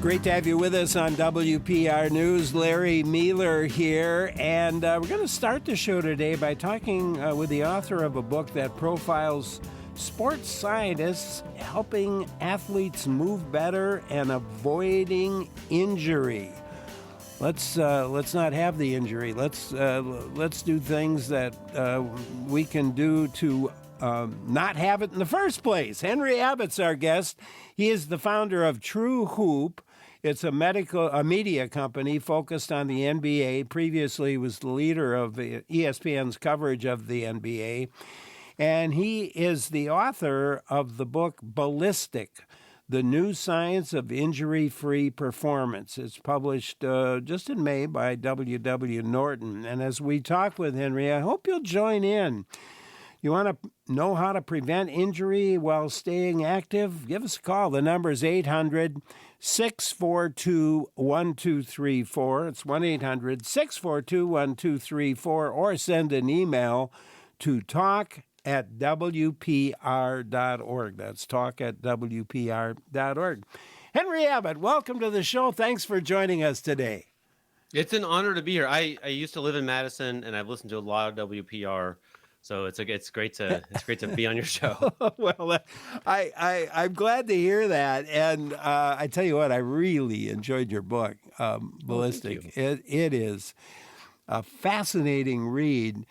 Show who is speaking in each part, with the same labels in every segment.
Speaker 1: Great to have you with us on WPR News. Larry Mealer here, and we're going to start the show today by talking with the author of a book that profiles sports scientists helping athletes move better and avoiding injury. Let's not have the injury. Let's do things that we can do to not have it in the first place. Henry Abbott's our guest. He is the founder of True Hoop. It's a media company focused on the NBA. Previously, he was the leader of ESPN's coverage of the NBA. And he is the author of the book Ballistic, The New Science of Injury-Free Performance. It's published just in May by W.W. Norton. And as we talk with Henry, I hope you'll join in. You want to know how to prevent injury while staying active? Give us a call. The number is 800-642-1234. It's 1-800-642-1234. Or send an email to talk@wpr.org. That's talk@wpr.org. Henry Abbott, welcome to the show. Thanks for joining us today.
Speaker 2: It's an honor to be here. I used to live in Madison, and I've listened to a lot of WPR. So it's great to be on your show.
Speaker 1: Well, I'm glad to hear that, and I tell you what, I really enjoyed your book, Ballistic. It is a fascinating read.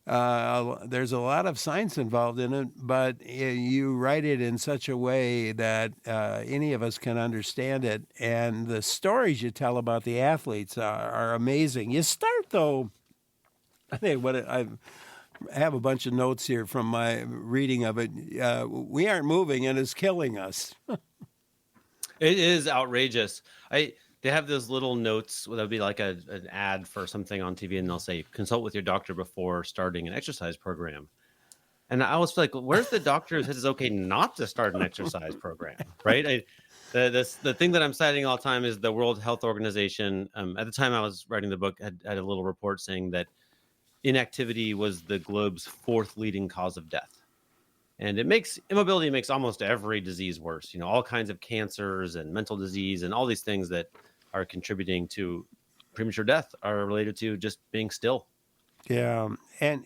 Speaker 1: There's a lot of science involved in it, but you write it in such a way that any of us can understand it, and the stories you tell about the athletes are amazing. You start though. I think I have a bunch of notes here from my reading of it. We aren't moving, and it's killing us.
Speaker 2: It is outrageous. They have those little notes. That would be like an ad for something on TV, and they'll say, consult with your doctor before starting an exercise program. And I always feel like, where's the doctor who says it's okay not to start an exercise program, right? The thing that I'm citing all the time is the World Health Organization. At the time I was writing the book, had a little report saying that inactivity was the globe's fourth leading cause of death. And immobility makes almost every disease worse. You know, all kinds of cancers and mental disease and all these things that are contributing to premature death are related to just being still.
Speaker 1: Yeah. And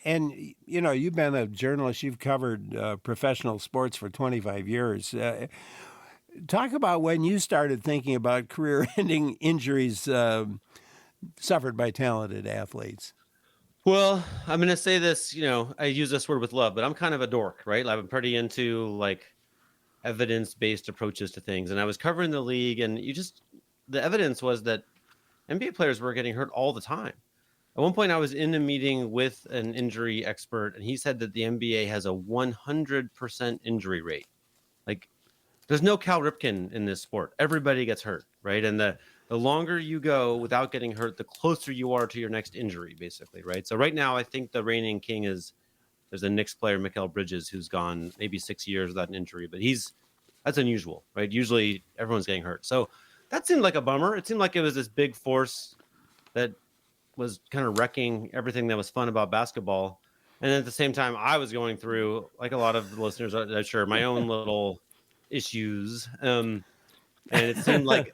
Speaker 1: you know, you've been a journalist. You've covered professional sports for 25 years. Talk about when you started thinking about career-ending injuries suffered by talented athletes.
Speaker 2: Well, I'm going to say this, you know, I use this word with love, but I'm kind of a dork, right? I'm pretty into like evidence-based approaches to things. And I was covering the league, and the evidence was that NBA players were getting hurt all the time. At one point I was in a meeting with an injury expert, and he said that the NBA has a 100% injury rate. Like, there's no Cal Ripken in this sport. Everybody gets hurt, right? And the longer you go without getting hurt, the closer you are to your next injury, basically, right? So right now, I think the reigning king there's a Knicks player, Mikal Bridges, who's gone maybe 6 years without an injury, but that's unusual, right? Usually everyone's getting hurt. So that seemed like a bummer. It seemed like it was this big force that was kind of wrecking everything that was fun about basketball. And at the same time, I was going through, like a lot of the listeners, I'm sure, my own little issues. And it seemed like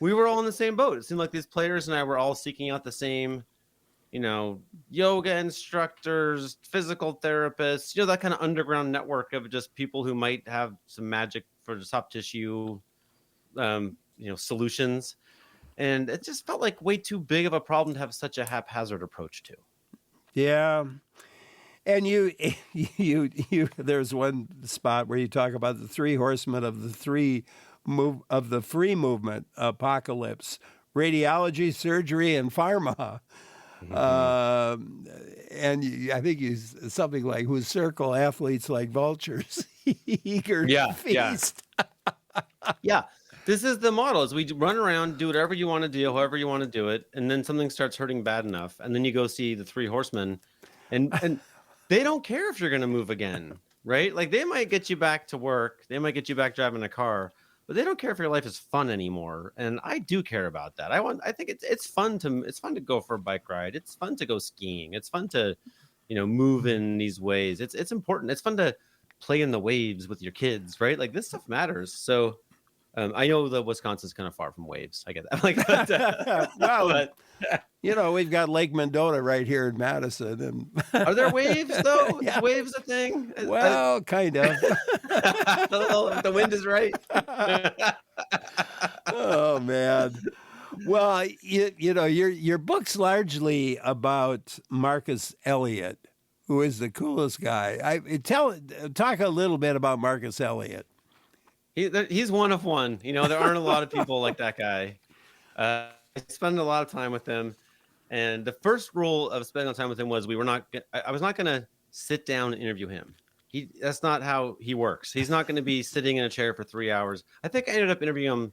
Speaker 2: we were all in the same boat. It seemed like these players and I were all seeking out the same, you know, yoga instructors, physical therapists, you know, that kind of underground network of just people who might have some magic for the soft tissue, solutions. And it just felt like way too big of a problem to have such a haphazard approach to.
Speaker 1: Yeah. And you there's one spot where you talk about the three horsemen of the free movement apocalypse: radiology, surgery, and pharma. Mm-hmm. And I think something like who circle athletes like vultures, eager to feast.
Speaker 2: Yeah. This is the model: is we run around, do whatever you want to do, however you want to do it, and then something starts hurting bad enough, and then you go see the three horsemen, and they don't care if you're going to move again, right? Like, they might get you back to work, they might get you back driving a car, but they don't care if your life is fun anymore. And I do care about that. I think it's fun to go for a bike ride. It's fun to go skiing. It's fun to, move in these ways. It's important. It's fun to play in the waves with your kids, right? Like, this stuff matters. So I know that Wisconsin's kind of far from waves. I get that. Like, but,
Speaker 1: Well,
Speaker 2: but
Speaker 1: we've got Lake Mendota right here in Madison, and
Speaker 2: are there waves though?
Speaker 1: Yeah.
Speaker 2: Is waves a thing?
Speaker 1: Well, kind of.
Speaker 2: If the wind is right.
Speaker 1: Oh man. Well, your book's largely about Marcus Elliott, who is the coolest guy. Talk a little bit about Marcus Elliott.
Speaker 2: He's one of one. There aren't a lot of people like that guy. I spend a lot of time with him, and the first rule of spending time with him was I was not going to sit down and interview him. That's not how he works. He's not going to be sitting in a chair for 3 hours. I think I ended up interviewing him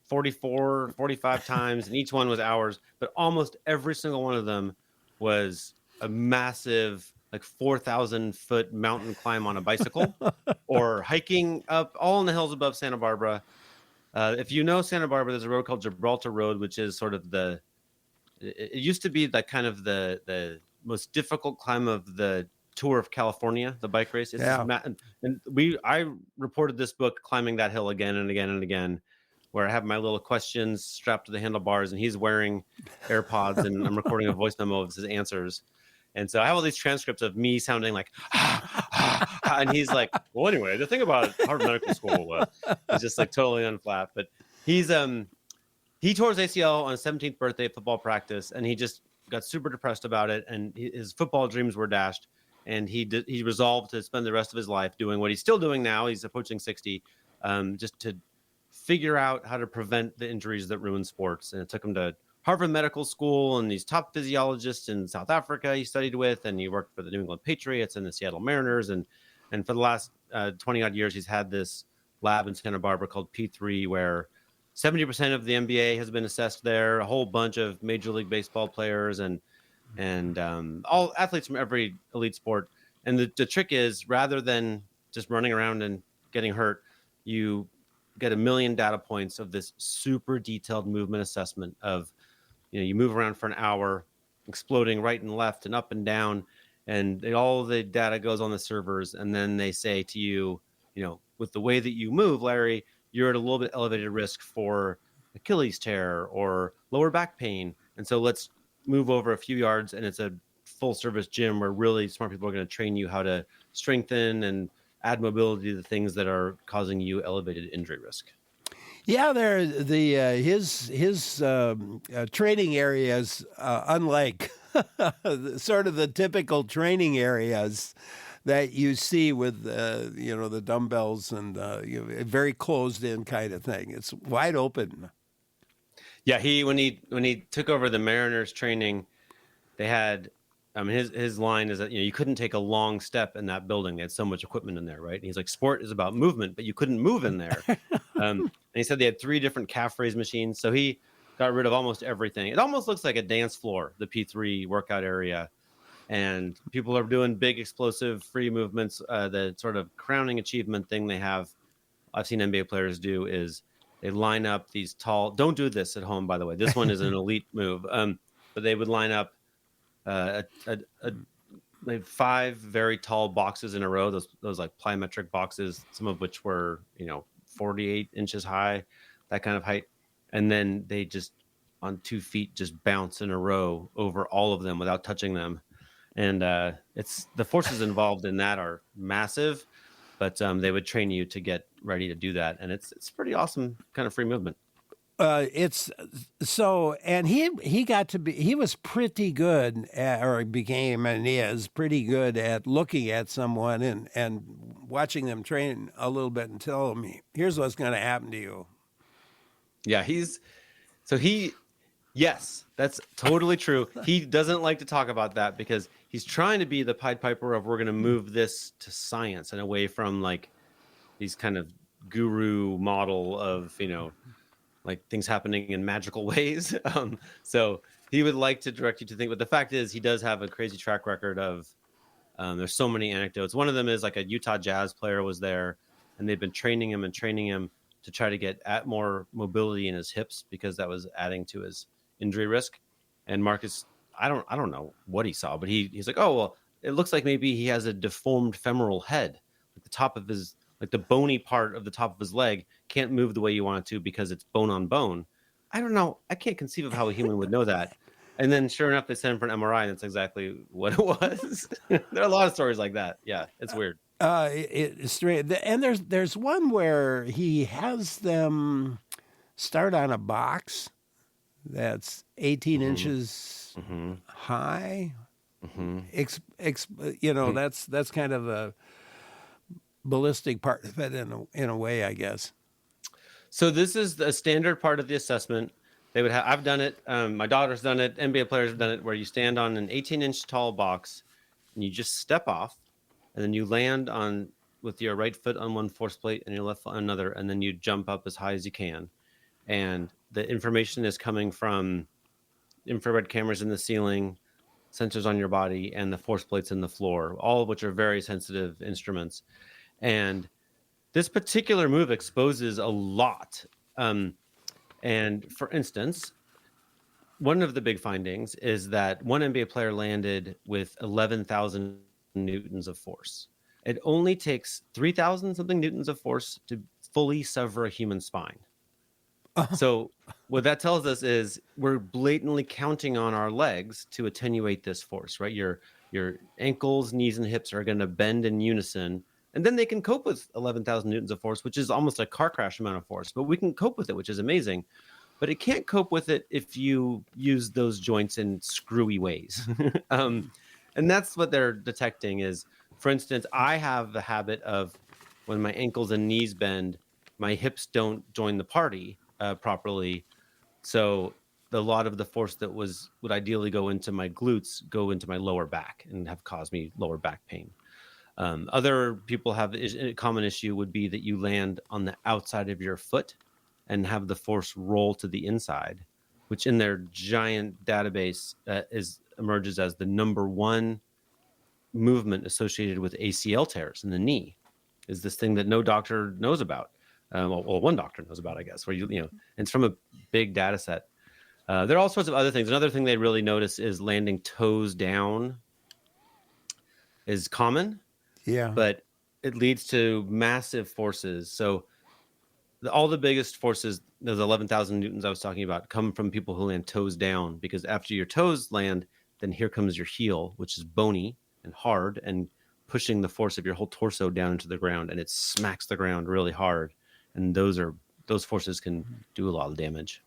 Speaker 2: 44, 45 times, and each one was hours, but almost every single one of them was a massive, like 4,000-foot mountain climb on a bicycle or hiking up all in the hills above Santa Barbara. If you know Santa Barbara, there's a road called Gibraltar Road, which is sort of it used to be like kind of the most difficult climb of the Tour of California, the bike race. I reported this book climbing that hill again and again and again, where I have my little questions strapped to the handlebars, and he's wearing AirPods, and I'm recording a voice memo of his answers. And so I have all these transcripts of me sounding like, and he's like, well, anyway, the thing about Harvard Medical School, he's just like totally unflat. But he tore his ACL on his 17th birthday at football practice, and he just got super depressed about it, and his football dreams were dashed. And he resolved to spend the rest of his life doing what he's still doing now. He's approaching 60, just to figure out how to prevent the injuries that ruin sports. And it took him to Harvard Medical School and these top physiologists in South Africa he studied with, and he worked for the New England Patriots and the Seattle Mariners. And for the last 20 odd years, he's had this lab in Santa Barbara called P3, where 70% of the NBA has been assessed there, a whole bunch of Major League Baseball players and all athletes from every elite sport. And the trick is, rather than just running around and getting hurt, you get 1 million data points of this super detailed movement assessment of, you move around for an hour, exploding right and left and up and down, and all the data goes on the servers. And then they say to you, with the way that you move, Larry, you're at a little bit elevated risk for Achilles tear or lower back pain. And so let's move over a few yards, and it's a full service gym where really smart people are going to train you how to strengthen and add mobility to the things that are causing you elevated injury risk.
Speaker 1: Yeah, his training areas, unlike sort of the typical training areas that you see with the dumbbells and a very closed in kind of thing. It's wide open.
Speaker 2: Yeah, when he took over the Mariners training, they had, his line is that you couldn't take a long step in that building. They had so much equipment in there, right? And he's like, sport is about movement, but you couldn't move in there. And he said they had 3 different calf raise machines, so he got rid of almost everything. It almost looks like a dance floor, the P3 workout area, and people are doing big explosive free movements. The sort of crowning achievement thing I've seen NBA players do is they line up these tall. Don't do this at home, by the way. This one is an elite move. But they would line up like 5 very tall boxes in a row. Those like plyometric boxes, some of which were 48 inches high, that kind of height. And then they just on 2 feet just bounce in a row over all of them without touching them. And it's the forces involved in that are massive. But they would train you to get ready to do that, and it's pretty awesome kind of free movement.
Speaker 1: It's so, and he was pretty good or became and is pretty good at looking at someone and watching them train a little bit and telling me, here's what's going to happen to you.
Speaker 2: Yeah, yes, that's totally true. He doesn't like to talk about that because he's trying to be the Pied Piper of, we're going to move this to science and away from like these kind of guru model of, like things happening in magical ways. So he would like to direct you to think, but the fact is he does have a crazy track record of, there's so many anecdotes. One of them is like a Utah Jazz player was there, and they've been training him to try to get at more mobility in his hips because that was adding to his injury risk. And Marcus, I don't know what he saw, but he's like, oh, well, it looks like maybe he has a deformed femoral head. At the top of his like the bony part of the top of his leg can't move the way you want it to because it's bone on bone. I don't know. I can't conceive of how a human would know that. And then sure enough, they sent him for an MRI, and that's exactly what it was. There are a lot of stories like that. Yeah, it's weird.
Speaker 1: It's straight. And there's one where he has them start on a box that's 18 inches high. That's kind of the ballistic part of it in a way, I guess.
Speaker 2: So this is a standard part of the assessment. They would have. I've done it. My daughter's done it. NBA players have done it, where you stand on an 18-inch tall box, and you just step off, and then you land on with your right foot on one force plate and your left foot on another, and then you jump up as high as you can. And the information is coming from infrared cameras in the ceiling, sensors on your body, and the force plates in the floor, all of which are very sensitive instruments. And this particular move exposes a lot. And for instance, one of the big findings is that one NBA player landed with 11,000 newtons of force. It only takes 3,000 something newtons of force to fully sever a human spine. So what that tells us is we're blatantly counting on our legs to attenuate this force, right? Your ankles, knees, and hips are going to bend in unison, and then they can cope with 11,000 newtons of force, which is almost a car crash amount of force. But we can cope with it, which is amazing. But it can't cope with it if you use those joints in screwy ways. And that's what they're detecting is, for instance, I have the habit of when my ankles and knees bend, my hips don't join the party properly. So a lot of the force that would ideally go into my glutes go into my lower back and have caused me lower back pain. Other people have a common issue would be that you land on the outside of your foot and have the force roll to the inside, which in their giant database emerges as the number one movement associated with ACL tears in the knee. Is this thing that no doctor knows about? Well, one doctor knows about, I guess, where it's from a big data set. There are all sorts of other things. Another thing they really notice is landing toes down is common.
Speaker 1: Yeah.
Speaker 2: But it leads to massive forces. So all the biggest forces, those 11,000 newtons I was talking about, come from people who land toes down, because after your toes land, then here comes your heel, which is bony and hard and pushing the force of your whole torso down into the ground, and it smacks the ground really hard. And those forces can do a lot of damage.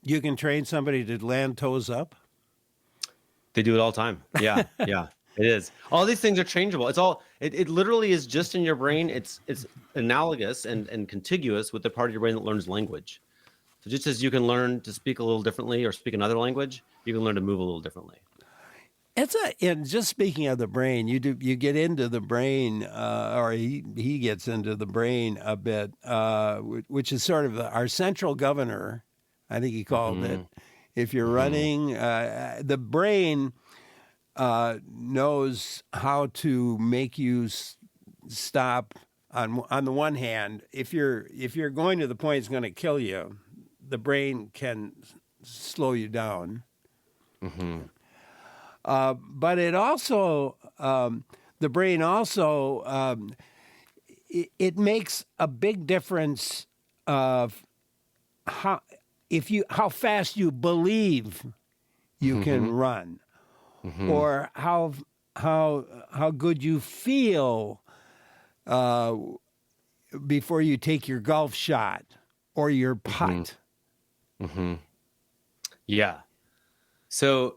Speaker 1: You can train somebody to land toes up?
Speaker 2: They do it all the time. Yeah, yeah. It is. All these things are changeable. It literally is just in your brain. It's analogous and contiguous with the part of your brain that learns language. So just as you can learn to speak a little differently or speak another language, you can learn to move a little differently.
Speaker 1: And just speaking of the brain, you get into the brain, or he gets into the brain a bit, which is sort of our central governor, I think he called it. If you're running, the brain knows how to make you stop. On the one hand, if you're going to the point it's going to kill you, the brain can slow you down. But it also, the brain also, it makes a big difference of how fast you believe you can run. Or how good you feel before you take your golf shot or your putt.
Speaker 2: Yeah. So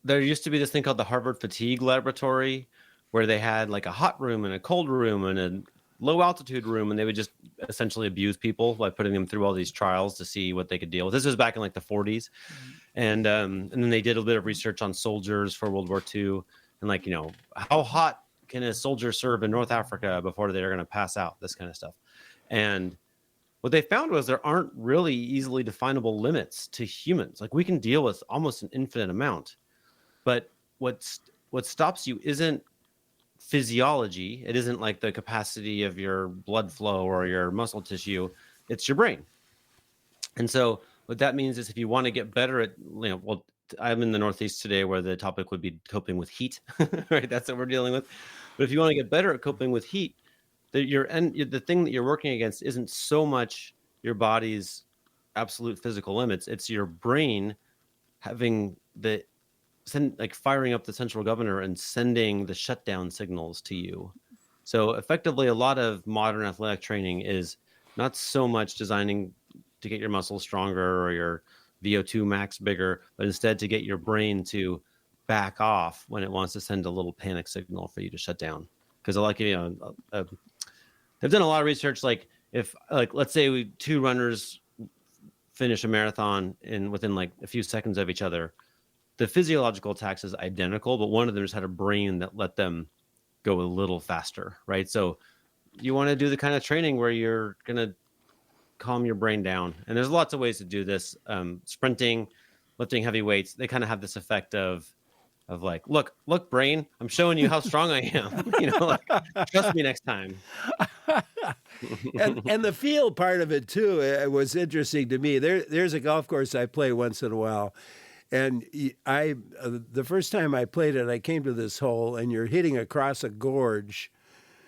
Speaker 2: there used to be this thing called the Harvard Fatigue Laboratory, where they had like a hot room and a cold room and a low altitude room, and they would just essentially abuse people by putting them through all these trials to see what they could deal with. This was back in like the 40s. And then they did a bit of research on soldiers for World War II, and how hot can a soldier serve in North Africa before they're going to pass out, this kind of stuff. And what they found was there aren't really easily definable limits to humans. Like, we can deal with almost an infinite amount, but what stops you isn't physiology. It isn't like the capacity of your blood flow or your muscle tissue. It's your brain. And so what that means is if you want to get better at, I'm in the Northeast today where the topic would be coping with heat, right? That's what we're dealing with. But if you want to get better at coping with heat, the thing that you're working against isn't so much your body's absolute physical limits. It's your brain having firing up the central governor and sending the shutdown signals to you. So effectively, a lot of modern athletic training is not so much designing to get your muscles stronger or your VO2 max bigger, but instead to get your brain to back off when it wants to send a little panic signal for you to shut down. Because they've done a lot of research. Like if let's say two runners finish a marathon within like a few seconds of each other, the physiological tax is identical, but one of them just had a brain that let them go a little faster, right? So you want to do the kind of training where you're going to calm your brain down. And there's lots of ways to do this. Sprinting, lifting heavy weights, they kind of have this effect of like, look, brain, I'm showing you how strong I am. Trust me next time.
Speaker 1: and the feel part of it too, it was interesting to me. There's a golf course I play once in a while, and the first time I played it, I came to this hole, and you're hitting across a gorge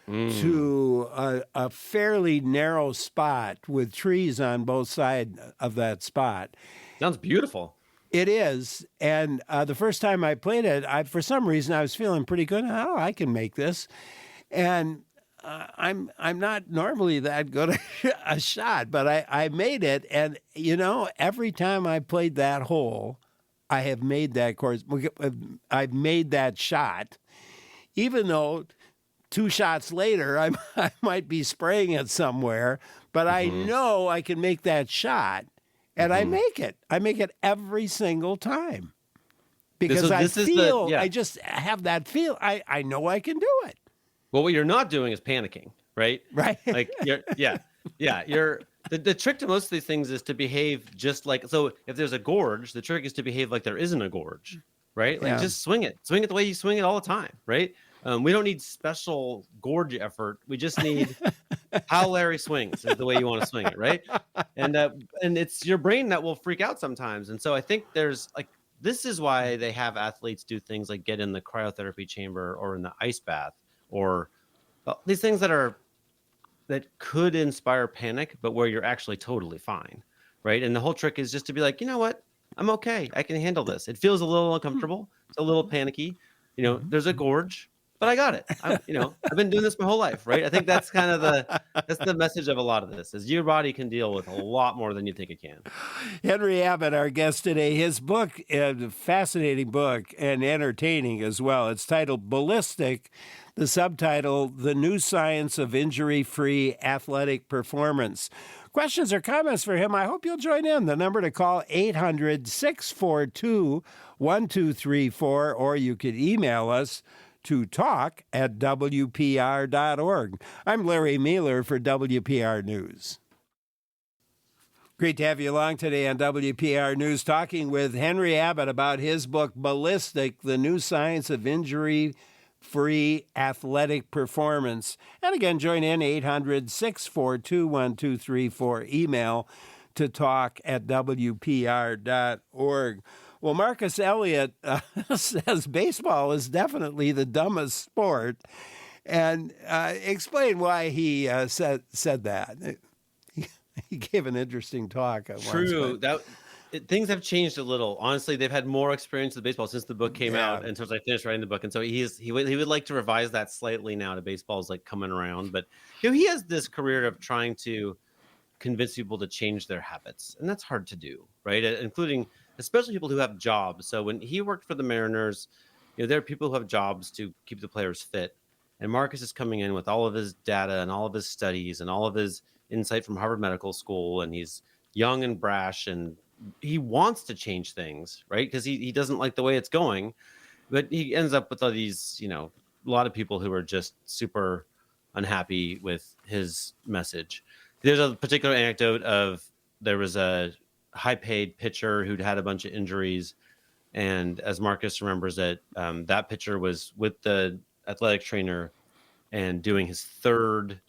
Speaker 1: to a fairly narrow spot with trees on both sides of that spot.
Speaker 2: Sounds beautiful.
Speaker 1: It is, and the first time I played it, for some reason I was feeling pretty good. Oh, I can make this, and I'm not normally that good a shot, but I made it, and every time I played that hole, I have made that course. I've made that shot, even though 2 shots later I might be spraying it somewhere, but I know I can make that shot. And I make it. I make it every single time because I just have that feel. I know I can do it.
Speaker 2: Well, what you're not doing is panicking, right?
Speaker 1: Right.
Speaker 2: Like the trick to most of these things is to behave just like, so if there's a gorge, the trick is to behave like there isn't a gorge, right? Like just swing it the way you swing it all the time, right? We don't need special gorge effort. We just need how Larry swings is the way you want to swing it, right? And it's your brain that will freak out sometimes. And so I think this is why they have athletes do things like get in the cryotherapy chamber or in the ice bath or these things that could inspire panic, but where you're actually totally fine, right? And the whole trick is just to be like, you know what? I'm okay. I can handle this. It feels a little uncomfortable. It's a little panicky. There's a gorge. But I got it. I've been doing this my whole life, right? I think that's kind of the message of a lot of this is your body can deal with a lot more than you think it can.
Speaker 1: Henry Abbott, our guest today, his book, a fascinating book and entertaining as well. It's titled Ballistic, the subtitle, The New Science of Injury-Free Athletic Performance. Questions or comments for him, I hope you'll join in. The number to call, 800-642-1234, or you could email us to talk@WPR.org. I'm Larry Mealer for WPR News. Great to have you along today on WPR News, talking with Henry Abbott about his book, Ballistic, The New Science of Injury-Free Athletic Performance. And again, join in, 800-642-1234, email to talk@WPR.org. Well, Marcus Elliott says baseball is definitely the dumbest sport, and explain why he said that. He gave an interesting talk.
Speaker 2: True. Things have changed a little. Honestly, they've had more experience with baseball since the book came out, and since I finished writing the book. And so he would like to revise that slightly now to baseball's like coming around. But he has this career of trying to convince people to change their habits, and that's hard to do, right? Including especially people who have jobs. So when he worked for the Mariners, there are people who have jobs to keep the players fit. And Marcus is coming in with all of his data and all of his studies and all of his insight from Harvard Medical School. And he's young and brash, and he wants to change things, right? Because he doesn't like the way it's going. But he ends up with all these, a lot of people who are just super unhappy with his message. There's a particular anecdote of there was a high-paid pitcher who'd had a bunch of injuries, and as Marcus remembers it, that pitcher was with the athletic trainer and doing his third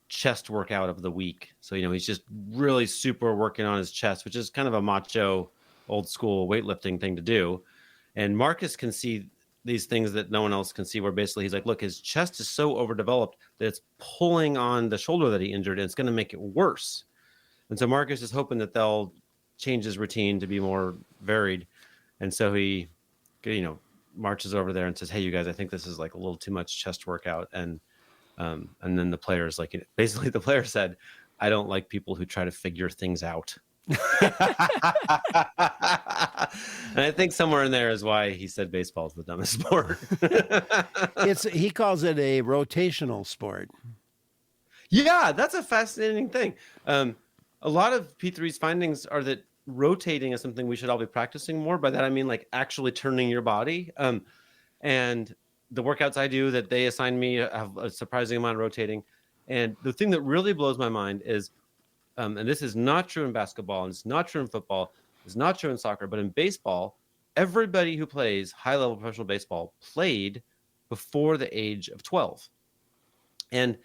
Speaker 2: chest workout of the week. So he's just really super working on his chest, which is kind of a macho, old school weightlifting thing to do. And Marcus can see these things that no one else can see, where basically he's like, look, his chest is so overdeveloped that it's pulling on the shoulder that he injured, and it's going to make it worse. And so Marcus is hoping that they'll change his routine to be more varied. And so he, marches over there and says, hey, you guys, I think this is like a little too much chest workout. And then the players, like, basically the player said, I don't like people who try to figure things out. And I think somewhere in there is why he said baseball is the dumbest sport.
Speaker 1: He calls it a rotational sport.
Speaker 2: Yeah, that's a fascinating thing. A lot of P3's findings are that rotating is something we should all be practicing more. By that I mean like actually turning your body. And the workouts I do that they assign me have a surprising amount of rotating. And the thing that really blows my mind is, and this is not true in basketball, and it's not true in football, it's not true in soccer, but in baseball, everybody who plays high-level professional baseball played before the age of 12. And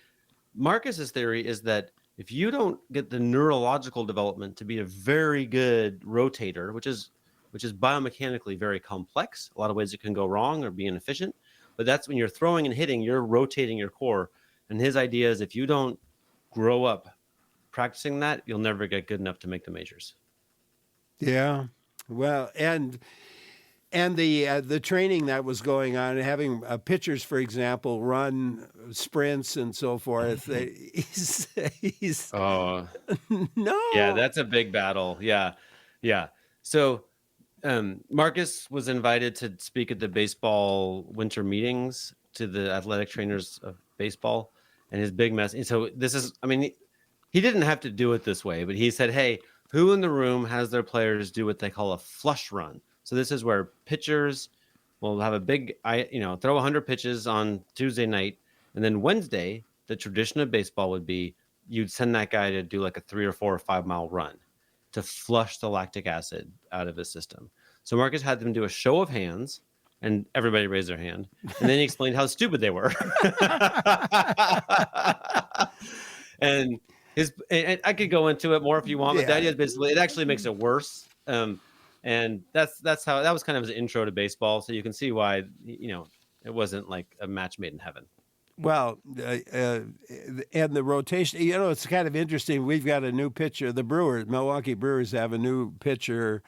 Speaker 2: Marcus's theory is that if you don't get the neurological development to be a very good rotator, which is biomechanically very complex, a lot of ways it can go wrong or be inefficient, but that's when you're throwing and hitting, you're rotating your core. And his idea is if you don't grow up practicing that, you'll never get good enough to make the majors.
Speaker 1: Yeah. Well, and the training that was going on, having pitchers, for example, run sprints and so forth. He's
Speaker 2: Oh
Speaker 1: no.
Speaker 2: Yeah, that's a big battle. Yeah. So Marcus was invited to speak at the baseball winter meetings to the athletic trainers of baseball, and his big message. So this is, I mean, he didn't have to do it this way, but he said, hey, who in the room has their players do what they call a flush run? So this is where pitchers will have a big, throw 100 pitches on Tuesday night. And then Wednesday, the tradition of baseball would be you'd send that guy to do like a 3 or 4 or 5 mile run to flush the lactic acid out of his system. So Marcus had them do a show of hands, and everybody raised their hand. And then he explained how stupid they were. And I could go into it more if you want, but the idea is basically it actually makes it worse. And that's how that was kind of his intro to baseball. So you can see why, it wasn't like a match made in heaven.
Speaker 1: Well, and the rotation, it's kind of interesting. We've got a new pitcher. The Milwaukee Brewers have a new pitcher,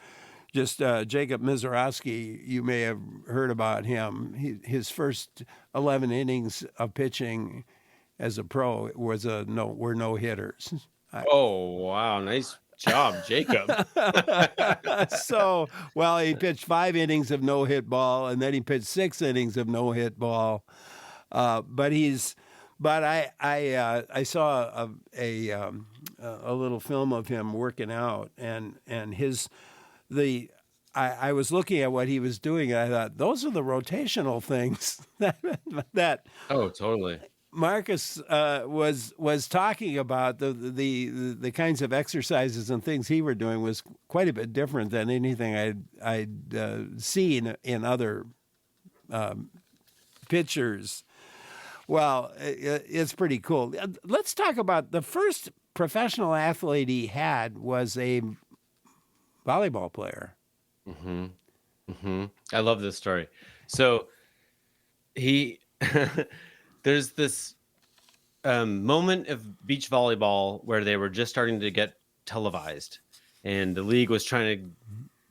Speaker 1: just Jacob Mizorowski. You may have heard about him. His first 11 innings of pitching as a pro were no hitters.
Speaker 2: Oh, wow. Nice job, Jacob.
Speaker 1: So, he pitched 5 innings of no hit ball, and then he pitched 6 innings of no hit ball. But I saw a little film of him working out, and I was looking at what he was doing, and I thought those are the rotational things that
Speaker 2: Oh, totally.
Speaker 1: Marcus was talking about. The kinds of exercises and things he were doing was quite a bit different than anything I'd seen in other pitchers. Well, it's pretty cool. Let's talk about the first professional athlete he had was a volleyball player.
Speaker 2: Mm-hmm. Mm-hmm. I love this story. So there's this moment of beach volleyball where they were just starting to get televised, and the league was trying to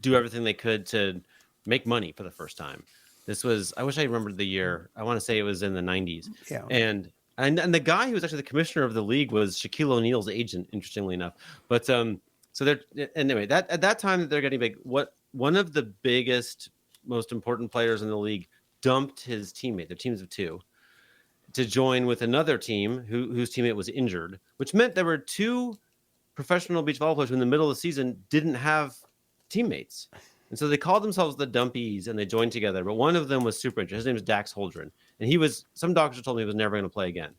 Speaker 2: do everything they could to make money for the first time. This was, I wish I remembered the year. I want to say it was in the 90s.
Speaker 1: Yeah.
Speaker 2: And the guy who was actually the commissioner of the league was Shaquille O'Neal's agent, interestingly enough. But so anyway, that at that time that they're getting big, one of the biggest, most important players in the league dumped his teammate, their teams of 2, to join with another team whose teammate was injured, which meant there were 2 professional beach volleyball players who in the middle of the season didn't have teammates. And so they called themselves the Dumpies, and they joined together. But one of them was super injured. His name was Dax Holdren. And some doctors told me he was never going to play again.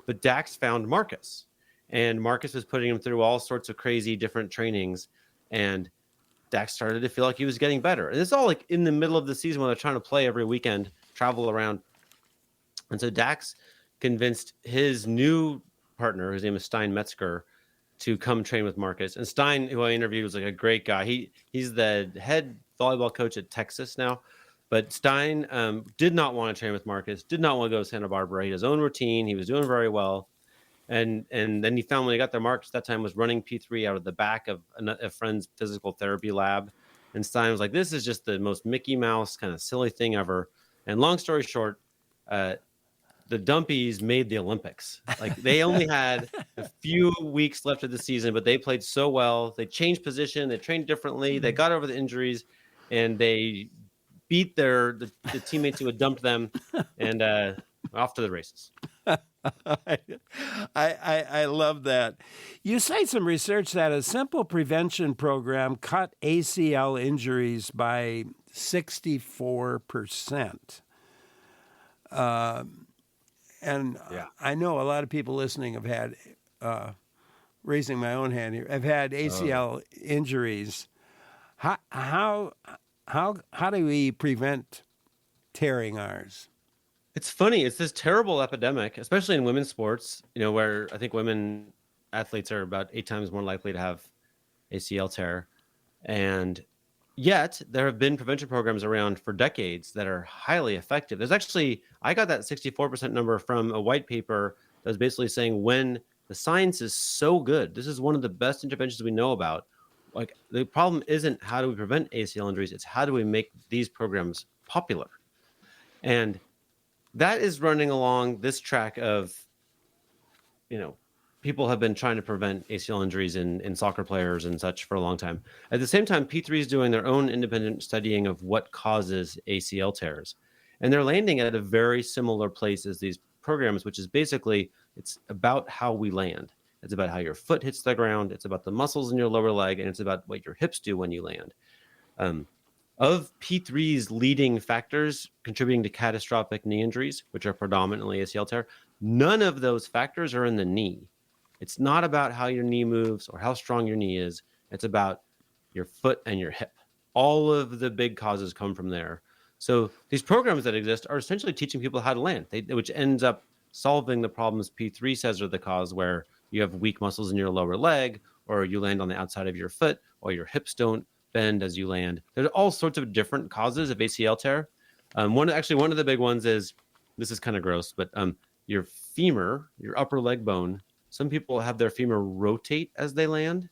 Speaker 2: But Dax found Marcus. And Marcus was putting him through all sorts of crazy different trainings. And Dax started to feel like he was getting better. And it's all like in the middle of the season when they're trying to play every weekend, travel around. And so Dax convinced his new partner, his name is Stein Metzger, to come train with Marcus. And Stein, who I interviewed, was like a great guy. He's the head volleyball coach at Texas now. But Stein did not want to train with Marcus, did not want to go to Santa Barbara. He had his own routine. He was doing very well. And then he found when he got there, Marcus that time was running P3 out of the back of a friend's physical therapy lab. And Stein was like, this is just the most Mickey Mouse kind of silly thing ever. And long story short, the Dumpies made the Olympics. Like they only had a few weeks left of the season, but they played so well. They changed position. They trained differently. They got over the injuries, and they beat the teammates who had dumped them, and off to the races.
Speaker 1: I love that. You cite some research that a simple prevention program cut ACL injuries by 64%. And I know a lot of people listening have had, raising my own hand here, have had ACL injuries. How do we prevent tearing ours?
Speaker 2: It's funny. It's this terrible epidemic, especially in women's sports, where I think women athletes are about 8 times more likely to have ACL tear. And yet there have been prevention programs around for decades that are highly effective. There's actually, I got that 64% number from a white paper that was basically saying when the science is so good, this is one of the best interventions we know about. Like the problem isn't how do we prevent ACL injuries, it's how do we make these programs popular. And that is running along this track of, people have been trying to prevent ACL injuries in soccer players and such for a long time. At the same time, P3 is doing their own independent studying of what causes ACL tears. And they're landing at a very similar place as these programs, which is basically, it's about how we land. It's about how your foot hits the ground. It's about the muscles in your lower leg, and it's about what your hips do when you land. Of P3's leading factors contributing to catastrophic knee injuries, which are predominantly ACL tear, none of those factors are in the knee. It's not about how your knee moves or how strong your knee is. It's about your foot and your hip. All of the big causes come from there. So these programs that exist are essentially teaching people how to land, which ends up solving the problems P3 says are the cause, where you have weak muscles in your lower leg, or you land on the outside of your foot, or your hips don't bend as you land. There's all sorts of different causes of ACL tear. One of the big ones is, this is kind of gross, but your femur, your upper leg bone, some people have their femur rotate as they land,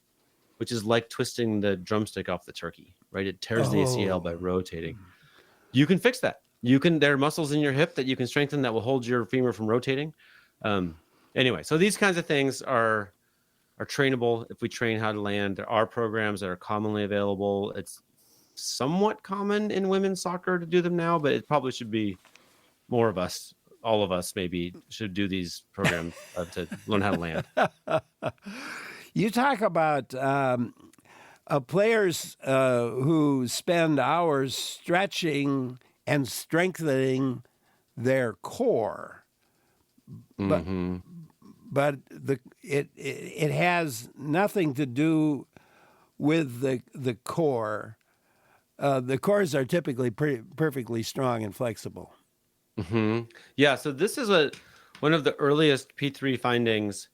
Speaker 2: which is like twisting the drumstick off the turkey, right? It tears the ACL by rotating. You can fix that. There are muscles in your hip that you can strengthen that will hold your femur from rotating. Anyway, so these kinds of things are trainable if we train how to land. There are programs that are commonly available. It's somewhat common in women's soccer to do them now, but it probably should be more of us. All of us maybe should do these programs to learn how to land.
Speaker 1: You talk about players who spend hours stretching and strengthening their core, but it has nothing to do with the core. The cores are typically perfectly strong and flexible.
Speaker 2: Mm-hmm. Yeah, so this is one of the earliest P3 findings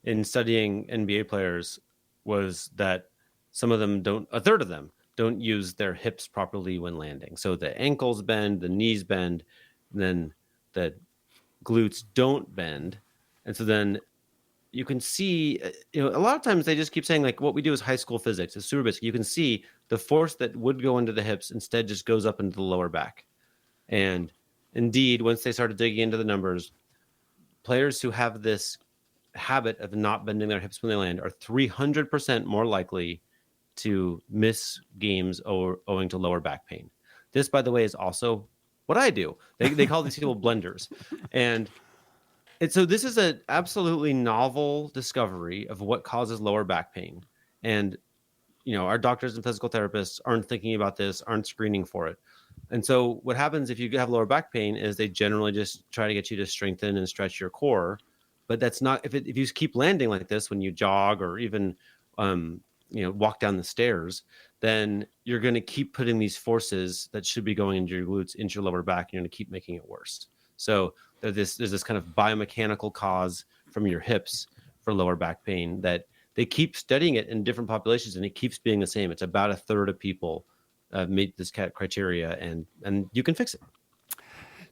Speaker 2: in studying NBA players was that a third of them don't use their hips properly when landing. So the ankles bend, the knees bend, and then the glutes don't bend. And so then you can see, a lot of times they just keep saying like what we do is high school physics. It's super basic. You can see the force that would go into the hips instead just goes up into the lower back. And indeed, once they started digging into the numbers, players who have this habit of not bending their hips when they land are 300% more likely to miss games owing to lower back pain. This, by the way, is also what I do. They call these people blenders. And so this is an absolutely novel discovery of what causes lower back pain. And, our doctors and physical therapists aren't thinking about this, aren't screening for it. And so what happens if you have lower back pain is they generally just try to get you to strengthen and stretch your core. But that's not, if you keep landing like this when you jog or even, walk down the stairs, then you're going to keep putting these forces that should be going into your glutes, into your lower back, and you're going to keep making it worse. So there's this kind of biomechanical cause from your hips for lower back pain that they keep studying it in different populations, and it keeps being the same. It's about a third of people meet this criteria, and you can fix it.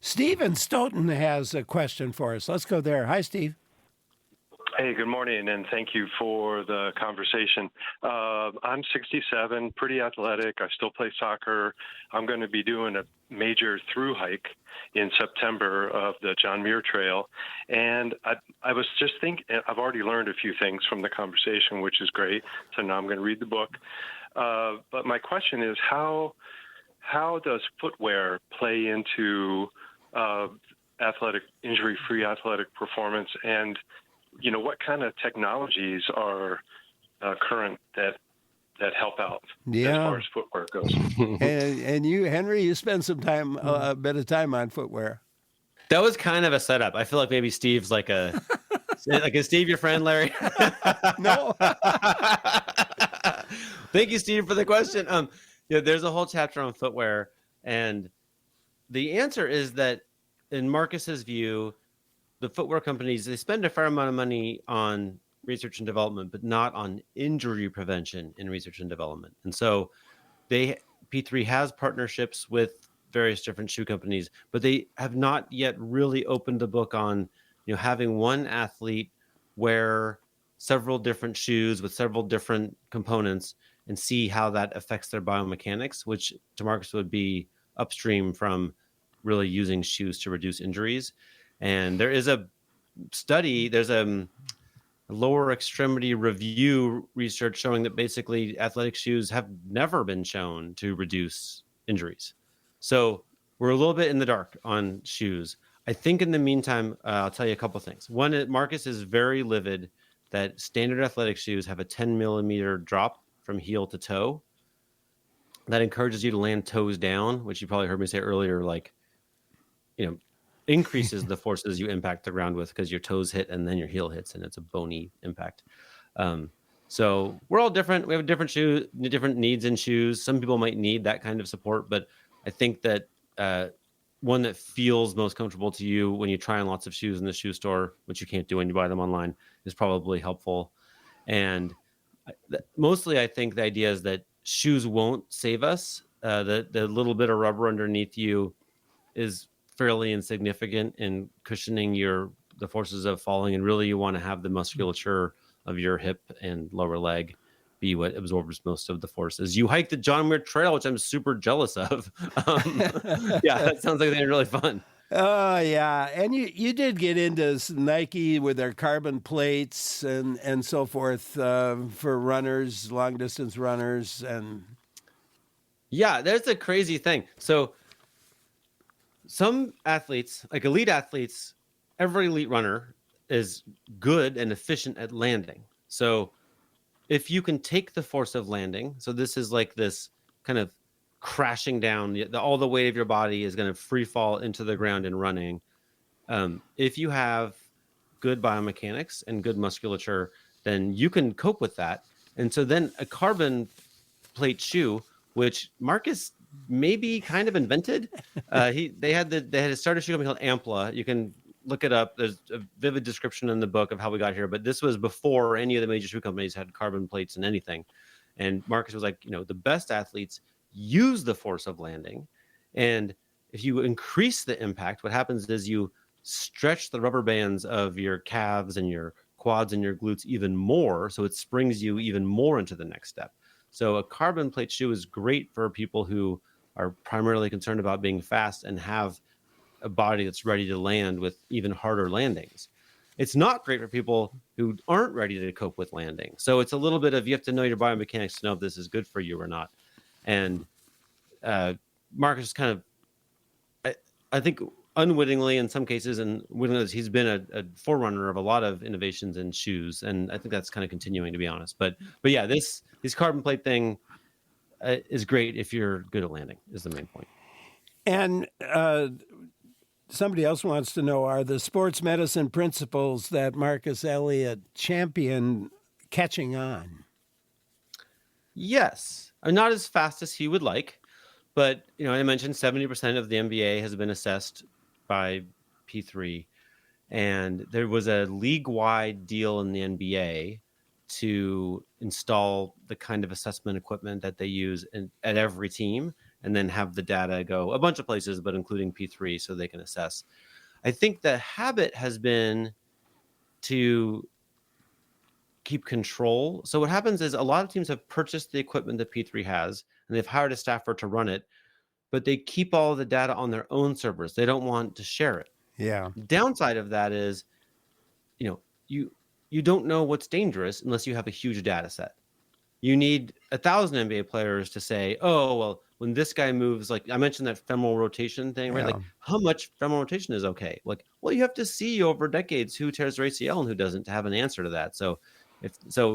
Speaker 1: Steve in Stoughton has a question for us. Let's go there. Hi, Steve.
Speaker 3: Hey, good morning, and thank you for the conversation. I'm 67, pretty athletic. I still play soccer. I'm going to be doing a major through hike in September of the John Muir Trail. And I was just thinking, I've already learned a few things from the conversation, which is great. So now I'm going to read the book. But my question is, how does footwear play into injury-free athletic performance? And what kind of technologies are current that help out as far as footwear goes?
Speaker 1: and you, Henry, you spend some time, a bit of time on footwear.
Speaker 2: That was kind of a setup. I feel like maybe Steve's like is Steve your friend, Larry?
Speaker 1: No.
Speaker 2: Thank you, Steve, for the question. There's a whole chapter on footwear, and the answer is that in Marcus's view, the footwear companies, they spend a fair amount of money on research and development, but not on injury prevention in research and development. And so P3 has partnerships with various different shoe companies, but they have not yet really opened the book on, having one athlete wear several different shoes with several different components and see how that affects their biomechanics, which to Marcus would be upstream from really using shoes to reduce injuries. And there is a study, there's a lower extremity review research showing that basically athletic shoes have never been shown to reduce injuries. So we're a little bit in the dark on shoes. I think in the meantime, I'll tell you a couple things. One, Marcus is very livid that standard athletic shoes have a 10 millimeter drop from heel to toe. That encourages you to land toes down, which you probably heard me say earlier, increases the forces you impact the ground with because your toes hit and then your heel hits, and it's a bony impact. So we're all different. We have different needs in shoes. Some people might need that kind of support, but I think that one that feels most comfortable to you when you try on lots of shoes in the shoe store, which you can't do when you buy them online, is probably helpful. And mostly I think the idea is that shoes won't save us. The little bit of rubber underneath you is fairly insignificant in cushioning the forces of falling, and really you want to have the musculature of your hip and lower leg be what absorbs most of the forces. You hike the John Muir Trail, which I'm super jealous of. That sounds like they're really fun.
Speaker 1: Oh, yeah. And you did get into Nike with their carbon plates and so forth for runners, long-distance runners. And
Speaker 2: yeah, there's a crazy thing. So some athletes, like elite athletes, every elite runner is good and efficient at landing. So if you can take the force of landing, so this is like this kind of crashing down, all the weight of your body is going to free fall into the ground in running. If you have good biomechanics and good musculature, then you can cope with that. And so then a carbon plate shoe, which Marcus maybe kind of invented, they had started a shoe company called Ampla. You can look it up. There's a vivid description in the book of how we got here, but this was before any of the major shoe companies had carbon plates and anything. And Marcus was like, the best athletes use the force of landing. And if you increase the impact, what happens is you stretch the rubber bands of your calves and your quads and your glutes even more. So it springs you even more into the next step. So a carbon plate shoe is great for people who are primarily concerned about being fast and have a body that's ready to land with even harder landings. It's not great for people who aren't ready to cope with landing. So it's a little bit of, you have to know your biomechanics to know if this is good for you or not. And Marcus is kind of, I think unwittingly in some cases, and wittingly, he's been a forerunner of a lot of innovations in shoes. And I think that's kind of continuing, to be honest. But yeah, this carbon plate thing is great if you're good at landing, is the main point.
Speaker 1: And somebody else wants to know, are the sports medicine principles that Marcus Elliott championed catching on?
Speaker 2: Yes. Not as fast as he would like, but I mentioned 70% of the NBA has been assessed by P3, and there was a league-wide deal in the NBA to install the kind of assessment equipment that they use at every team, and then have the data go a bunch of places, but including P3, so they can assess. I think the habit has been to keep control. So what happens is a lot of teams have purchased the equipment that P3 has, and they've hired a staffer to run it, but they keep all the data on their own servers. They don't want to share it.
Speaker 1: Yeah.
Speaker 2: Downside of that is, you don't know what's dangerous unless you have a huge data set. You need 1,000 NBA players to say, oh, well, when this guy moves, like I mentioned that femoral rotation thing, right? Like how much femoral rotation is okay? Like, well, you have to see over decades who tears their ACL and who doesn't to have an answer to that. So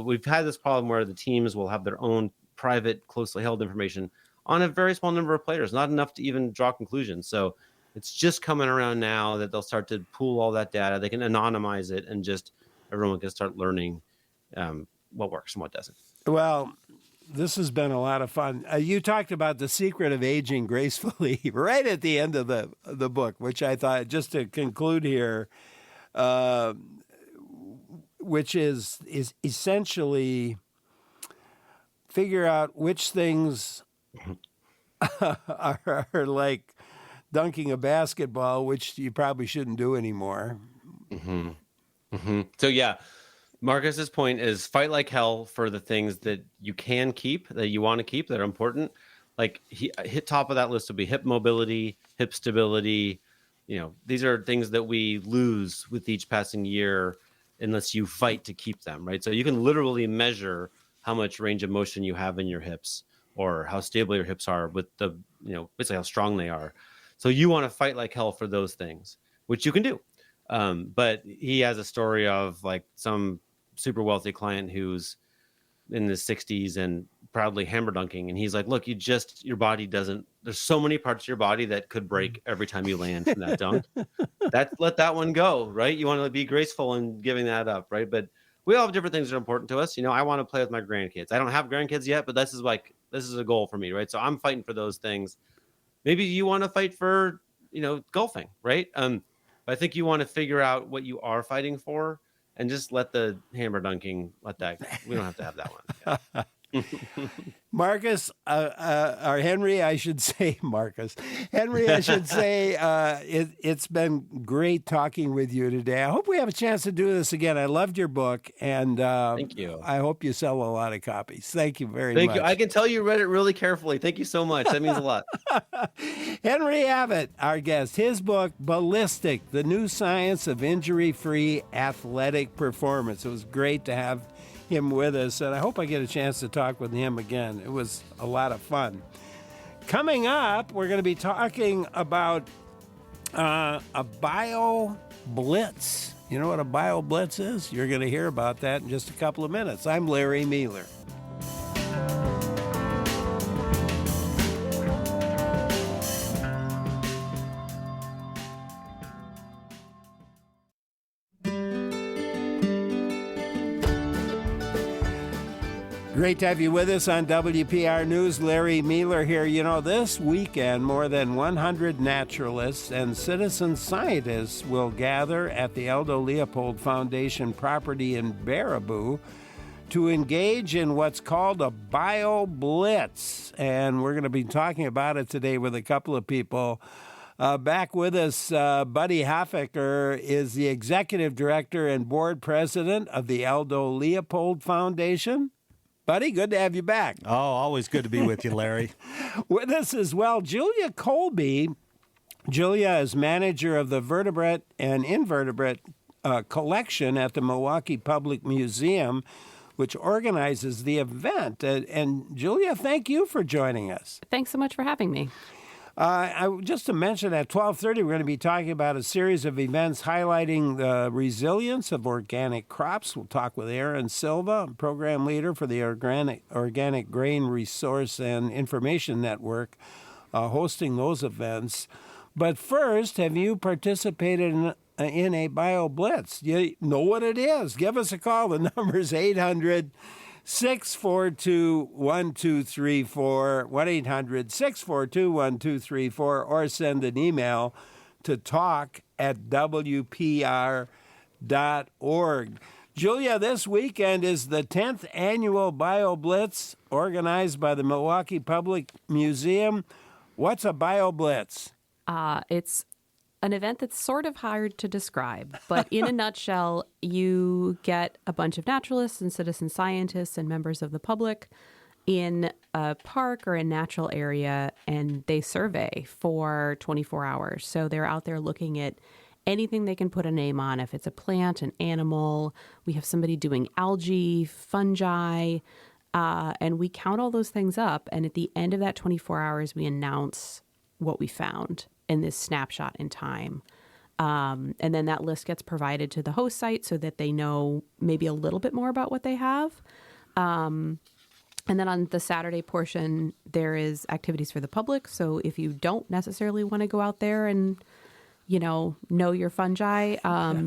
Speaker 2: we've had this problem where the teams will have their own private, closely held information on a very small number of players, not enough to even draw conclusions. So it's just coming around now that they'll start to pool all that data. They can anonymize it, and just everyone can start learning what works and what doesn't.
Speaker 1: Well, this has been a lot of fun. You talked about the secret of aging gracefully right at the end of the book, which I thought, just to conclude here, which is essentially figure out which things are like dunking a basketball, which you probably shouldn't do anymore.
Speaker 2: Mm-hmm. Mm-hmm. So yeah, Marcus's point is fight like hell for the things that you can keep, that you want to keep, that are important. Like hit top of that list would be hip mobility, hip stability. These are things that we lose with each passing year unless you fight to keep them, right? So you can literally measure how much range of motion you have in your hips, or how stable your hips are with the, basically how strong they are. So you want to fight like hell for those things, which you can do. But he has a story of like some super wealthy client who's in the 60s and proudly hammer dunking. And he's like, look, your body doesn't, there's so many parts of your body that could break every time you land from that dunk. Let that one go, right? You want to be graceful in giving that up, right? But we all have different things that are important to us. I want to play with my grandkids. I don't have grandkids yet, but this is a goal for me, right? So I'm fighting for those things. Maybe you want to fight for, golfing, right? But I think you want to figure out what you are fighting for, and just let the hammer dunking, we don't have to have that one. Yeah.
Speaker 1: Marcus, or Henry, I should say, Marcus. Henry, I should say, it's been great talking with you today. I hope we have a chance to do this again. I loved your book, and
Speaker 2: thank you.
Speaker 1: I hope you sell a lot of copies. Thank you very much.
Speaker 2: Thank you. I can tell you read it really carefully. Thank you so much. That means a lot.
Speaker 1: Henry Abbott, our guest, his book, Ballistic, The New Science of Injury-Free Athletic Performance. It was great to have him with us, and I hope I get a chance to talk with him again. It was a lot of fun. Coming up, we're going to be talking about a bioblitz. You know what a bioblitz is? You're going to hear about that in just a couple of minutes. I'm Larry Mealer. Great to have you with us on WPR News. Larry Mealer here. This weekend, more than 100 naturalists and citizen scientists will gather at the Aldo Leopold Foundation property in Baraboo to engage in what's called a bioblitz. And we're going to be talking about it today with a couple of people. Back with us, Buddy Hoffaker is the executive director and board president of the Aldo Leopold Foundation. Buddy, good to have you back.
Speaker 4: Oh, always good to be with you, Larry.
Speaker 1: With us as well, Julia Colby. Julia is manager of the vertebrate and invertebrate collection at the Milwaukee Public Museum, which organizes the event. And Julia, thank you for joining us.
Speaker 5: Thanks so much for having me.
Speaker 1: Just to mention, at 12:30, we're going to be talking about a series of events highlighting the resilience of organic crops. We'll talk with Aaron Silva, program leader for the Organic Grain Resource and Information Network, hosting those events. But first, have you participated in a bioblitz? You know what it is. Give us a call. The number is 800-642-1234, 1-800-642-1234, or send an email to talk@wpr.org. Julia, this weekend is the 10th annual bioblitz organized by the Milwaukee Public Museum. What's a bioblitz?
Speaker 5: It's an event that's sort of hard to describe, but in a nutshell, you get a bunch of naturalists and citizen scientists and members of the public in a park or a natural area, and they survey for 24 hours. So they're out there looking at anything they can put a name on. If it's a plant, an animal, we have somebody doing algae, fungi, and we count all those things up. And at the end of that 24 hours, we announce what we found in this snapshot in time. And then that list gets provided to the host site so that they know maybe a little bit more about what they have. And then on the Saturday portion, there is activities for the public. So if you don't necessarily want to go out there and, know your fungi,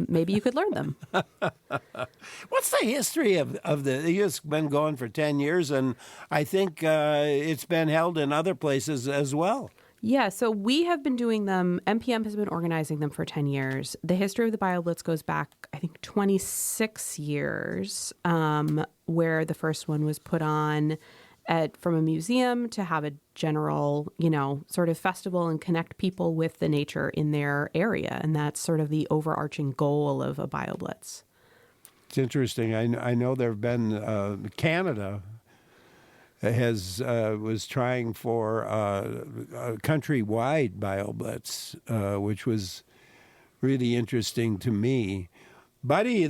Speaker 5: maybe you could learn them.
Speaker 1: What's the history of it's been going for 10 years, and I think it's been held in other places as well.
Speaker 5: Yeah, so we have been doing them. MPM has been organizing them for 10 years. The history of the BioBlitz goes back, I think, 26 years, where the first one was put on from a museum to have a general, sort of festival and connect people with the nature in their area. And that's sort of the overarching goal of a BioBlitz.
Speaker 1: It's interesting. I know there have been Canada was trying for a countrywide BioBlitz, which was really interesting to me. Buddy,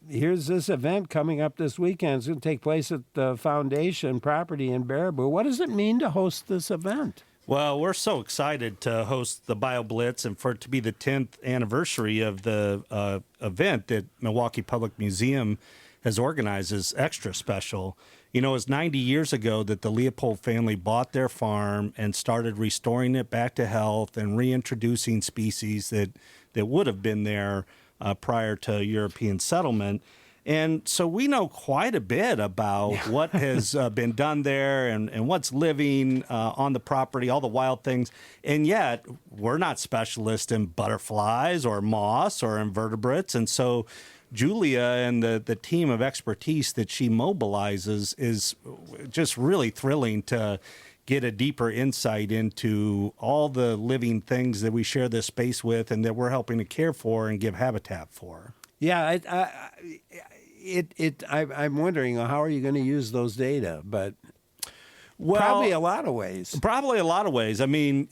Speaker 1: here's this event coming up this weekend. It's going to take place at the Foundation property in Baraboo. What does it mean to host this event?
Speaker 4: Well, we're so excited to host the BioBlitz and for it to be the 10th anniversary of the event that Milwaukee Public Museum has organized is extra special. It was 90 years ago that the Leopold family bought their farm and started restoring it back to health and reintroducing species that would have been there prior to European settlement. And so we know quite a bit about what has been done there and what's living on the property, all the wild things. And yet we're not specialists in butterflies or moss or invertebrates. And so Julia and the team of expertise that she mobilizes is just really thrilling to get a deeper insight into all the living things that we share this space with and that we're helping to care for and give habitat for.
Speaker 1: Yeah, I'm wondering how are you going to use those data, but probably a lot of ways.
Speaker 4: Probably a lot of ways. I mean,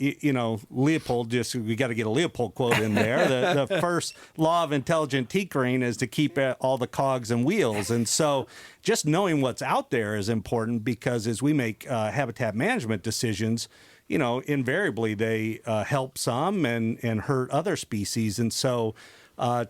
Speaker 4: Leopold, we got to get a Leopold quote in there. The first law of intelligent tinkering is to keep all the cogs and wheels. And so just knowing what's out there is important because as we make habitat management decisions, invariably they help some and hurt other species. And so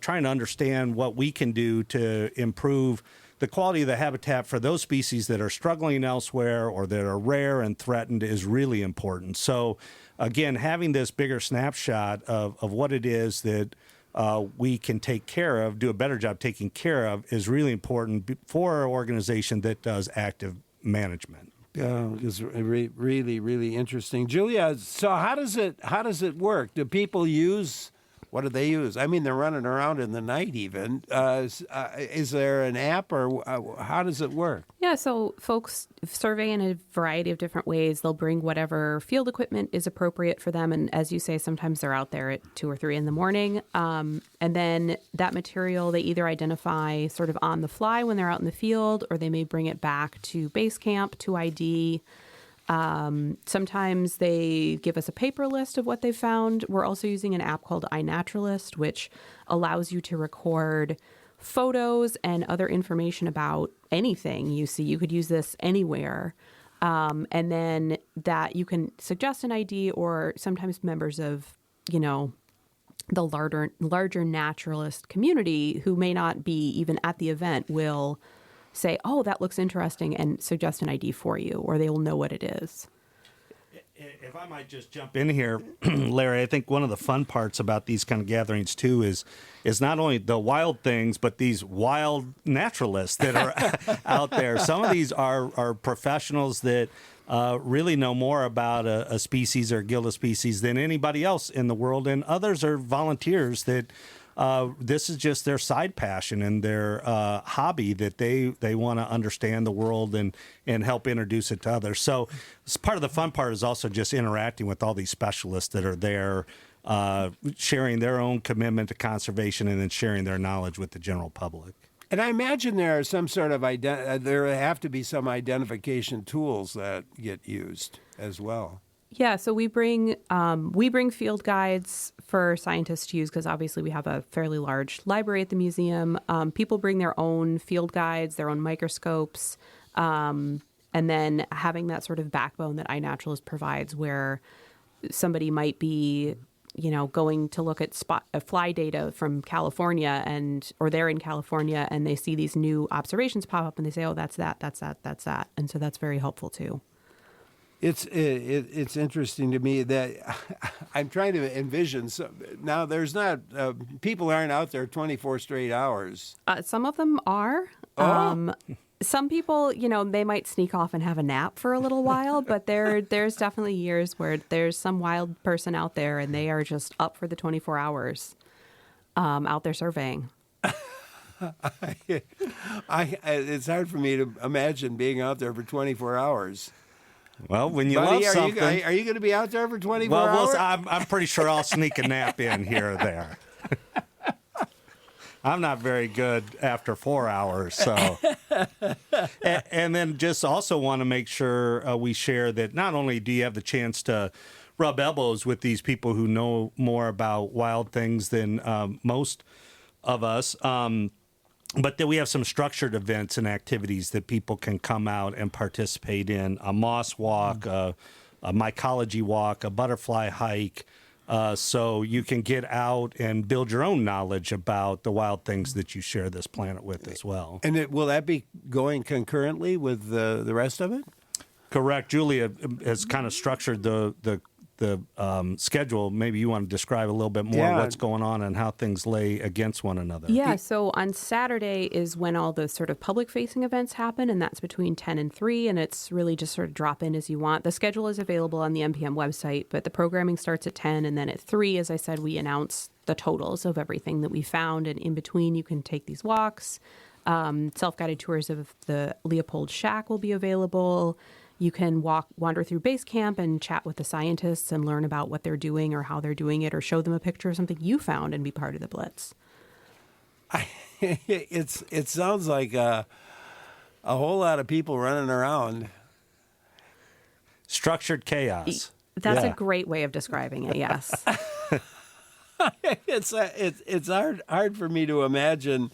Speaker 4: trying to understand what we can do to improve the quality of the habitat for those species that are struggling elsewhere or that are rare and threatened is really important. So, again, having this bigger snapshot of what it is that we can take care of, do a better job taking care of, is really important for an organization that does active management.
Speaker 1: It's really, really interesting. Julia, so how does it work? Do people use... What do they use? I mean, they're running around in the night even. Is there an app or how does it work?
Speaker 5: Yeah, so folks survey in a variety of different ways. They'll bring whatever field equipment is appropriate for them. And as you say, sometimes they're out there at 2 or 3 in the morning. And then that material they either identify sort of on the fly when they're out in the field, or they may bring it back to base camp to ID. Sometimes they give us a paper list of what they've found. We're also using an app called iNaturalist, which allows you to record photos and other information about anything you see. You could use this anywhere. And then that you can suggest an ID, or sometimes members of, the larger naturalist community who may not be even at the event will say, oh, that looks interesting, and suggest an ID for you, or they will know what it is.
Speaker 4: If I might just jump in here, Larry, I think one of the fun parts about these kind of gatherings, too, is not only the wild things, but these wild naturalists that are out there. Some of these are professionals that really know more about a species or guild of species than anybody else in the world, and others are volunteers that this is just their side passion and their hobby that they want to understand the world and help introduce it to others. So part of the fun part is also just interacting with all these specialists that are there, sharing their own commitment to conservation and then sharing their knowledge with the general public.
Speaker 1: And I imagine there are some sort of there have to be some identification tools that get used as well.
Speaker 5: Yeah, so we bring field guides for scientists to use because obviously we have a fairly large library at the museum. People bring their own field guides, their own microscopes, and then having that sort of backbone that iNaturalist provides, where somebody might be, going to look at fly data from California or they're in California and they see these new observations pop up and they say, oh, that's that. And so that's very helpful too.
Speaker 1: It's interesting to me that I'm trying to envision. Now there's not, people aren't out there 24 straight hours.
Speaker 5: Some of them are.
Speaker 1: Oh.
Speaker 5: Some people, they might sneak off and have a nap for a little while, but there's definitely years where there's some wild person out there and they are just up for the 24 hours out there surveying.
Speaker 1: It's hard for me to imagine being out there for 24 hours.
Speaker 4: Well, when you
Speaker 1: Buddy,
Speaker 4: love something...
Speaker 1: Are you going to be out there for 24 hours?
Speaker 4: Well, I'm pretty sure I'll sneak a nap in here or there. I'm not very good after 4 hours, so. and then just also want to make sure we share that not only do you have the chance to rub elbows with these people who know more about wild things than most of us, but that we have some structured events and activities that people can come out and participate in. A moss walk, a mycology walk, a butterfly hike, so you can get out and build your own knowledge about the wild things that you share this planet with as well.
Speaker 1: And will that be going concurrently with the rest of it?
Speaker 4: Correct. Julia has kind of structured the schedule. Maybe you want to describe a little bit more what's going on and how things lay against one another.
Speaker 5: Yeah, so on Saturday is when all the sort of public-facing events happen, and that's between 10 and 3, and it's really just sort of drop in as you want. The schedule is available on the NPM website, but the programming starts at 10, and then at 3, as I said, we announce the totals of everything that we found, and in between you can take these walks. Self-guided tours of the Leopold Shack will be available. You can wander through base camp and chat with the scientists and learn about what they're doing or how they're doing it, or show them a picture of something you found and be part of the Blitz.
Speaker 1: It sounds like a whole lot of people running around.
Speaker 4: Structured chaos.
Speaker 5: That's a great way of describing it, yes.
Speaker 1: It's hard for me to imagine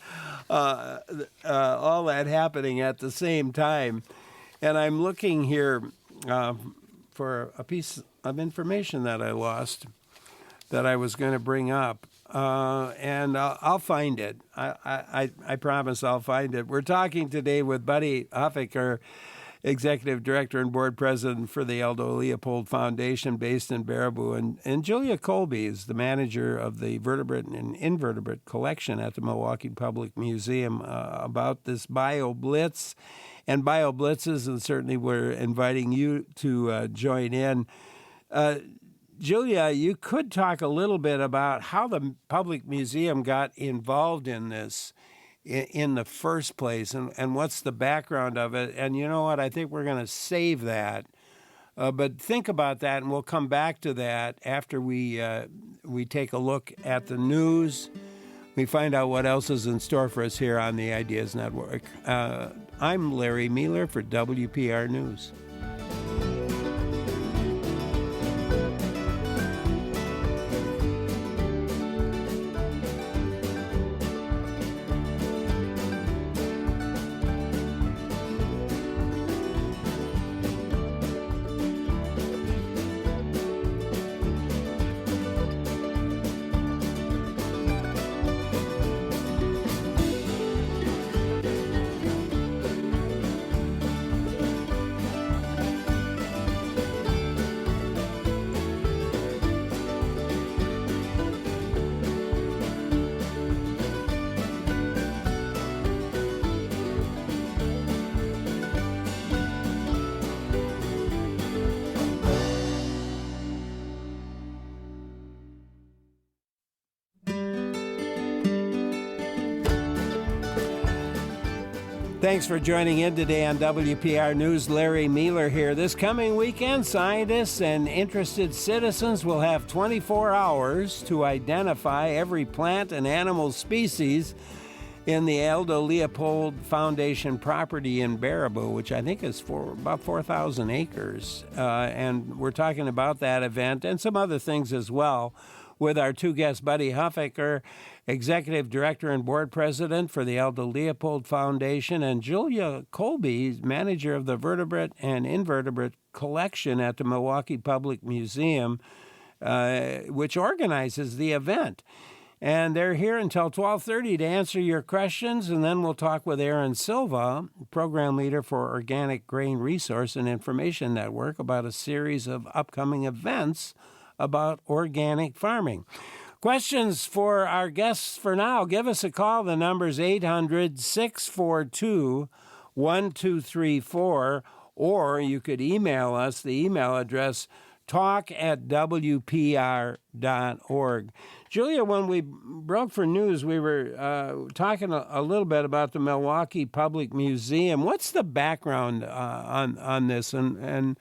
Speaker 1: all that happening at the same time. And I'm looking here for a piece of information that I lost that I was going to bring up, and I'll find it. I promise I'll find it. We're talking today with Buddy Huffaker, Executive Director and Board President for the Aldo Leopold Foundation based in Baraboo, and Julia Colby is the manager of the vertebrate and invertebrate collection at the Milwaukee Public Museum about this bioblitz and bioblitzes, and certainly we're inviting you to join in. Julia, you could talk a little bit about how the Public Museum got involved in this in the first place, and what's the background of it. And you know what? I think we're going to save that. But think about that, and we'll come back to that after we take a look at the news. We find out what else is in store for us here on the Ideas Network. I'm Larry Mealer for WPR News. Thanks for joining in today on WPR News. Larry Mealer here. This coming weekend, scientists and interested citizens will have 24 hours to identify every plant and animal species in the Aldo Leopold Foundation property in Baraboo, which I think is for about 4,000 acres. And we're talking about that event and some other things as well with our two guests, Buddy Huffaker, Executive Director and Board President for the Aldo Leopold Foundation, and Julia Colby, Manager of the Vertebrate and Invertebrate Collection at the Milwaukee Public Museum, which organizes the event. And they're here until 12:30 to answer your questions, and then we'll talk with Aaron Silva, Program Leader for Organic Grain Resource and Information Network, about a series of upcoming events about organic farming. Questions for our guests for now, give us a call. The number's 800-642-1234, or you could email us. The email address, talk@wpr.org. Julia, when we broke for news, we were talking a little bit about the Milwaukee Public Museum. What's the background on this, and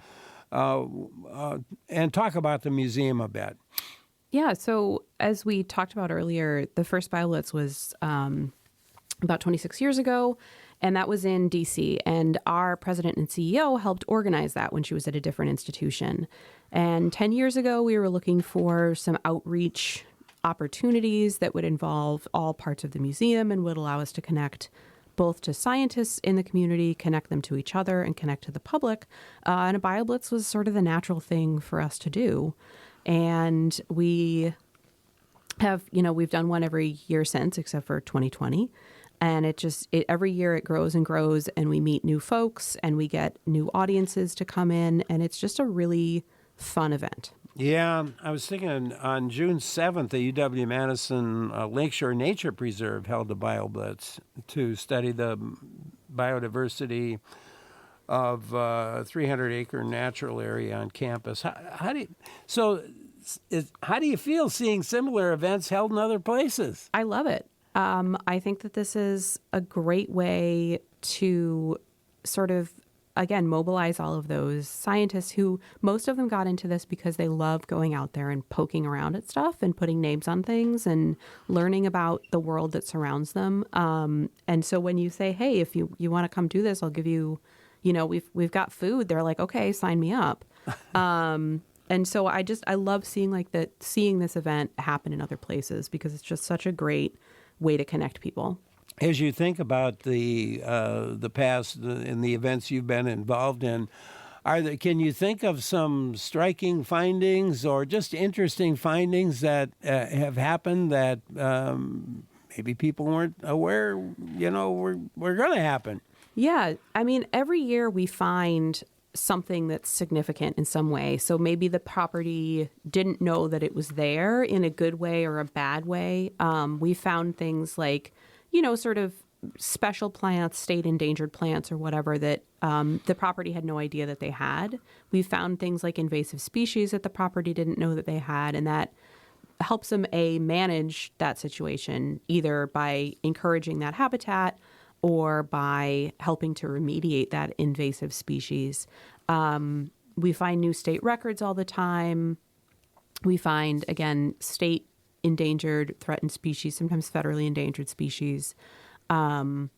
Speaker 1: talk about the museum a bit?
Speaker 5: Yeah, so as we talked about earlier, the first bioblitz was about 26 years ago, and that was in D.C., and our president and CEO helped organize that when she was at a different institution. And 10 years ago, we were looking for some outreach opportunities that would involve all parts of the museum and would allow us to connect both to scientists in the community, connect them to each other, and connect to the public. And a bioblitz was sort of the natural thing for us to do. And we have, we've done one every year since, except for 2020. And every year it grows and grows, and we meet new folks and we get new audiences to come in. And it's just a really fun event.
Speaker 1: Yeah, I was thinking on June 7th, the UW-Madison Lakeshore Nature Preserve held a bioblitz to study the biodiversity of 300-acre natural area on campus. How do you feel seeing similar events held in other places?
Speaker 5: I love it. I think that this is a great way to sort of, again, mobilize all of those scientists who, most of them got into this because they love going out there and poking around at stuff and putting names on things and learning about the world that surrounds them. And so when you say, hey, if you want to come do this, I'll give you, we've got food. They're like, okay, sign me up. And so I love seeing seeing this event happen in other places because it's just such a great way to connect people.
Speaker 1: As you think about the past and the events you've been involved in, can you think of some striking findings or just interesting findings that have happened that maybe people weren't aware, were going to happen? Yeah,
Speaker 5: I mean, every year we find something that's significant in some way. So maybe the property didn't know that it was there in a good way or a bad way. We found things like, sort of special plants, state endangered plants or whatever that the property had no idea that they had. We found things like invasive species that the property didn't know that they had, and that helps them, manage that situation, either by encouraging that habitat or by helping to remediate that invasive species. We find new state records all the time. We find, again, state endangered, threatened species, sometimes federally endangered species, or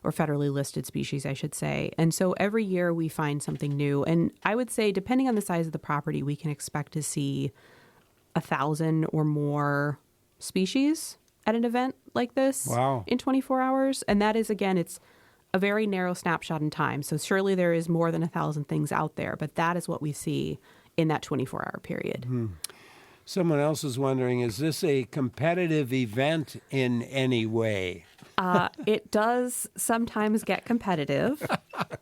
Speaker 5: federally listed species, I should say. And so every year we find something new. And I would say, depending on the size of the property, we can expect to see 1,000 or more species at an event like this.
Speaker 1: Wow.
Speaker 5: In 24 hours. And that is, again, it's a very narrow snapshot in time. So surely there is more than 1,000 things out there, but that is what we see in that 24-hour period.
Speaker 1: Mm-hmm. Someone else is wondering, is this a competitive event in any way?
Speaker 5: It does sometimes get competitive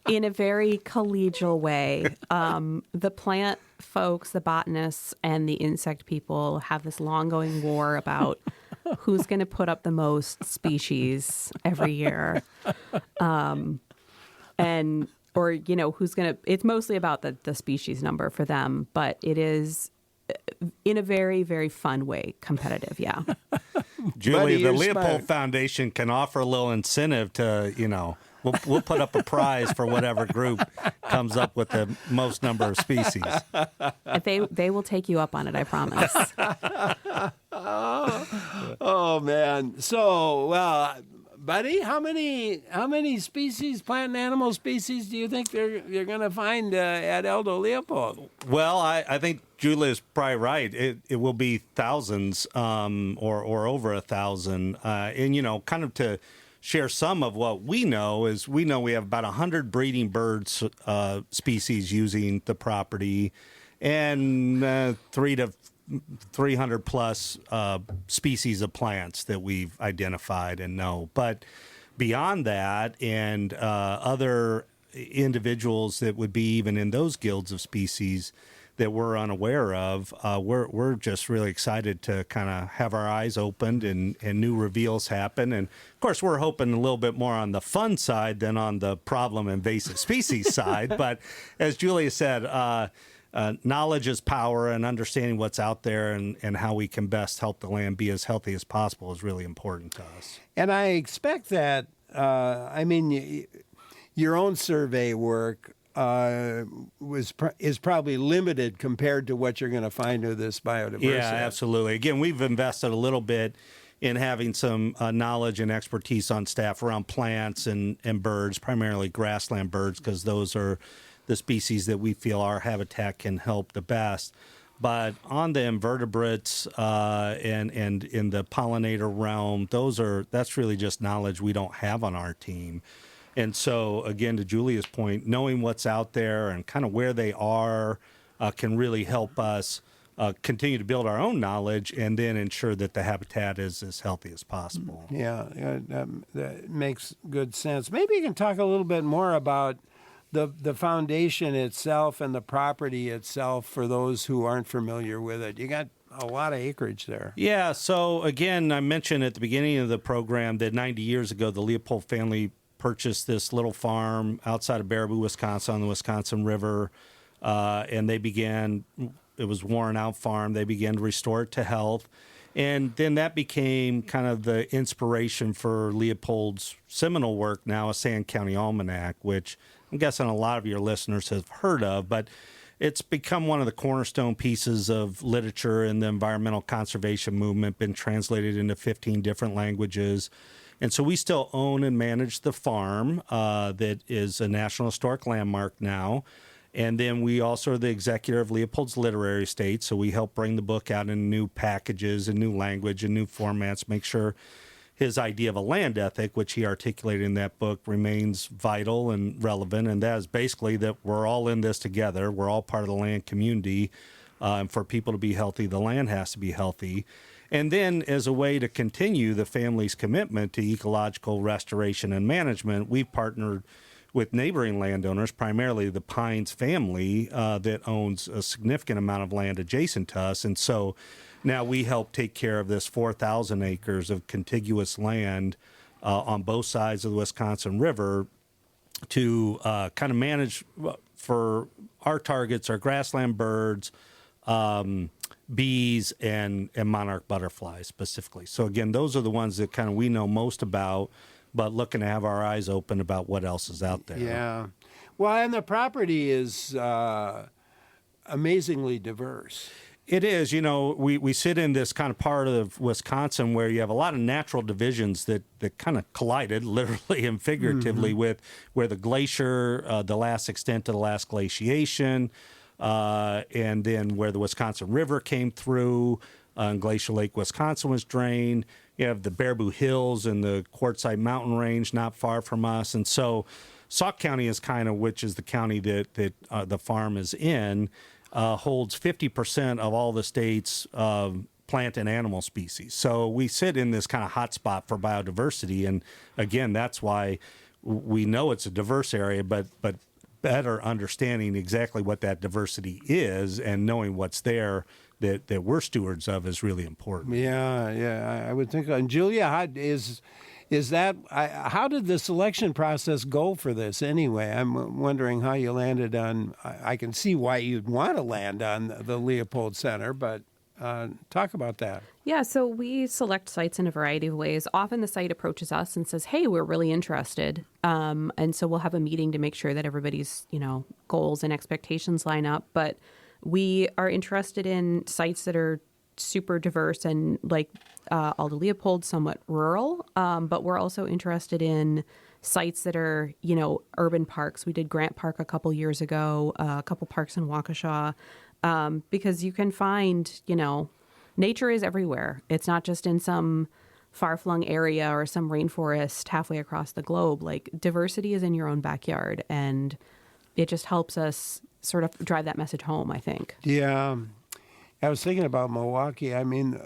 Speaker 5: in a very collegial way. The plant folks, the botanists, and the insect people have this long-going war about who's going to put up the most species every year. Who's going to, it's mostly about the species number for them, but it is in a very, very fun way, competitive, yeah.
Speaker 4: Julie,
Speaker 1: Buddy,
Speaker 4: the
Speaker 1: you're
Speaker 4: Leopold
Speaker 1: smart.
Speaker 4: Foundation can offer a little incentive to, We'll put up a prize for whatever group comes up with the most number of species.
Speaker 5: They will take you up on it, I promise.
Speaker 1: Oh man. So, well, buddy, how many species, plant and animal species, do you think you're going to find at Aldo Leopold?
Speaker 4: Well, I think Julia's probably right. It will be thousands, or over 1,000. And kind of to share some of what we know is we have about 100 breeding birds species using the property, and 300 plus species of plants that we've identified and know. But beyond that, and other individuals that would be even in those guilds of species that we're unaware of, we're just really excited to kind of have our eyes opened and new reveals happen. And of course, we're hoping a little bit more on the fun side than on the problem invasive species side. But as Julia said, knowledge is power, and understanding what's out there and how we can best help the land be as healthy as possible is really important to us.
Speaker 1: And I expect that, your own survey work is probably limited compared to what you're going to find with this biodiversity.
Speaker 4: Yeah, absolutely. Again, we've invested a little bit in having some knowledge and expertise on staff around plants and birds, primarily grassland birds, because those are the species that we feel our habitat can help the best. But on the invertebrates and in the pollinator realm, that's really just knowledge we don't have on our team. And so, again, to Julia's point, knowing what's out there and kind of where they are can really help us continue to build our own knowledge and then ensure that the habitat is as healthy as possible.
Speaker 1: Yeah, that makes good sense. Maybe you can talk a little bit more about the foundation itself and the property itself for those who aren't familiar with it. You got a lot of acreage there.
Speaker 4: Yeah, so again, I mentioned at the beginning of the program that 90 years ago, the Leopold family purchased this little farm outside of Baraboo, Wisconsin, on the Wisconsin River, and it was worn out farm. They began to restore it to health. And then that became kind of the inspiration for Leopold's seminal work now, a Sand County Almanac, which I'm guessing a lot of your listeners have heard of, but it's become one of the cornerstone pieces of literature in the environmental conservation movement, been translated into 15 different languages. And so we still own and manage the farm that is a National Historic Landmark now. And then we also are the executor of Leopold's literary estate, so we help bring the book out in new packages and new language and new formats, make sure his idea of a land ethic, which he articulated in that book, remains vital and relevant. And that is basically that we're all in this together. We're all part of the land community. And for people to be healthy, the land has to be healthy. And then as a way to continue the family's commitment to ecological restoration and management, we've partnered with neighboring landowners, primarily the Pines family that owns a significant amount of land adjacent to us. And so now we help take care of this 4,000 acres of contiguous land on both sides of the Wisconsin River to kind of manage for our targets, our grassland birds, bees, and monarch butterflies specifically. So again, those are the ones that kind of we know most about, but looking to have our eyes open about what else is out there.
Speaker 1: Yeah. Well, and the property is amazingly diverse.
Speaker 4: It is. We sit in this kind of part of Wisconsin where you have a lot of natural divisions that kind of collided, literally and figuratively, with where the glacier, the last extent of the last glaciation, and then where the Wisconsin River came through, and Glacier Lake, Wisconsin was drained. You have the Baraboo Hills and the Quartzsite Mountain Range not far from us. And so Sauk County is kind of, which is the county that the farm is in, holds 50% of all the state's plant and animal species. So we sit in this kind of hot spot for biodiversity. And again, that's why we know it's a diverse area, but better understanding exactly what that diversity is and knowing what's there that we're stewards of is really important.
Speaker 1: Yeah, I would think. And Julia, how did the selection process go for this anyway? I'm wondering how you landed on. I can see why you'd want to land on the Leopold Center, but Talk about that.
Speaker 5: Yeah, so we select sites in a variety of ways. Often the site approaches us and says, hey, we're really interested. And so we'll have a meeting to make sure that everybody's, goals and expectations line up. But we are interested in sites that are super diverse and like Aldo Leopold, somewhat rural. But we're also interested in sites that are, urban parks. We did Grant Park a couple years ago, a couple parks in Waukesha, because you can find, nature is everywhere. It's not just in some far-flung area or some rainforest halfway across the globe. Like, diversity is in your own backyard, and it just helps us sort of drive that message home, I think.
Speaker 1: Yeah. I was thinking about Milwaukee. I mean,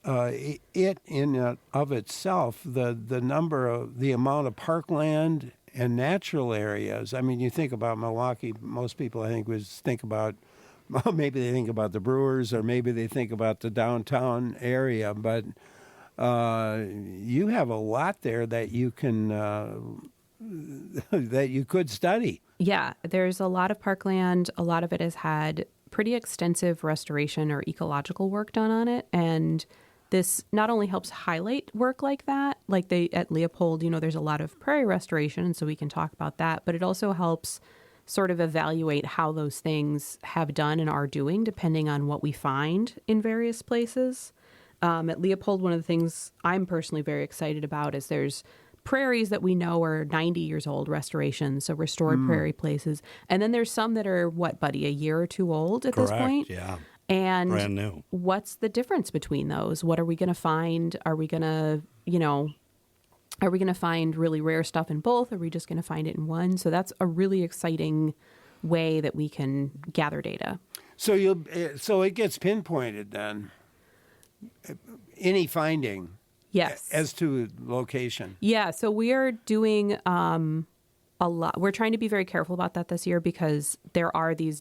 Speaker 1: it in and of itself, the amount of parkland and natural areas. I mean, you think about Milwaukee, most people, I think, think about, well, maybe they think about the Brewers or maybe they think about the downtown area, but you have a lot there that you can that you could study.
Speaker 5: Yeah, there's a lot of parkland. A lot of it has had pretty extensive restoration or ecological work done on it. And this not only helps highlight work like that, like at Leopold, there's a lot of prairie restoration, and so we can talk about that, but it also helps sort of evaluate how those things have done and are doing depending on what we find in various places. At Leopold, one of the things I'm personally very excited about is there's prairies that we know are 90 years old restorations, so restored prairie places. And then there's some that are, what, buddy, a year or two old at
Speaker 4: Correct,
Speaker 5: this point?
Speaker 4: yeah.
Speaker 5: And
Speaker 4: brand new.
Speaker 5: What's the difference between those? What are we going to find? Are we going to, are we going to find really rare stuff in both? Or are we just going to find it in one? So that's a really exciting way that we can gather data.
Speaker 1: So it gets pinpointed then. Any finding.
Speaker 5: Yes.
Speaker 1: As to location.
Speaker 5: Yeah. So we are doing a lot. We're trying to be very careful about that this year because there are these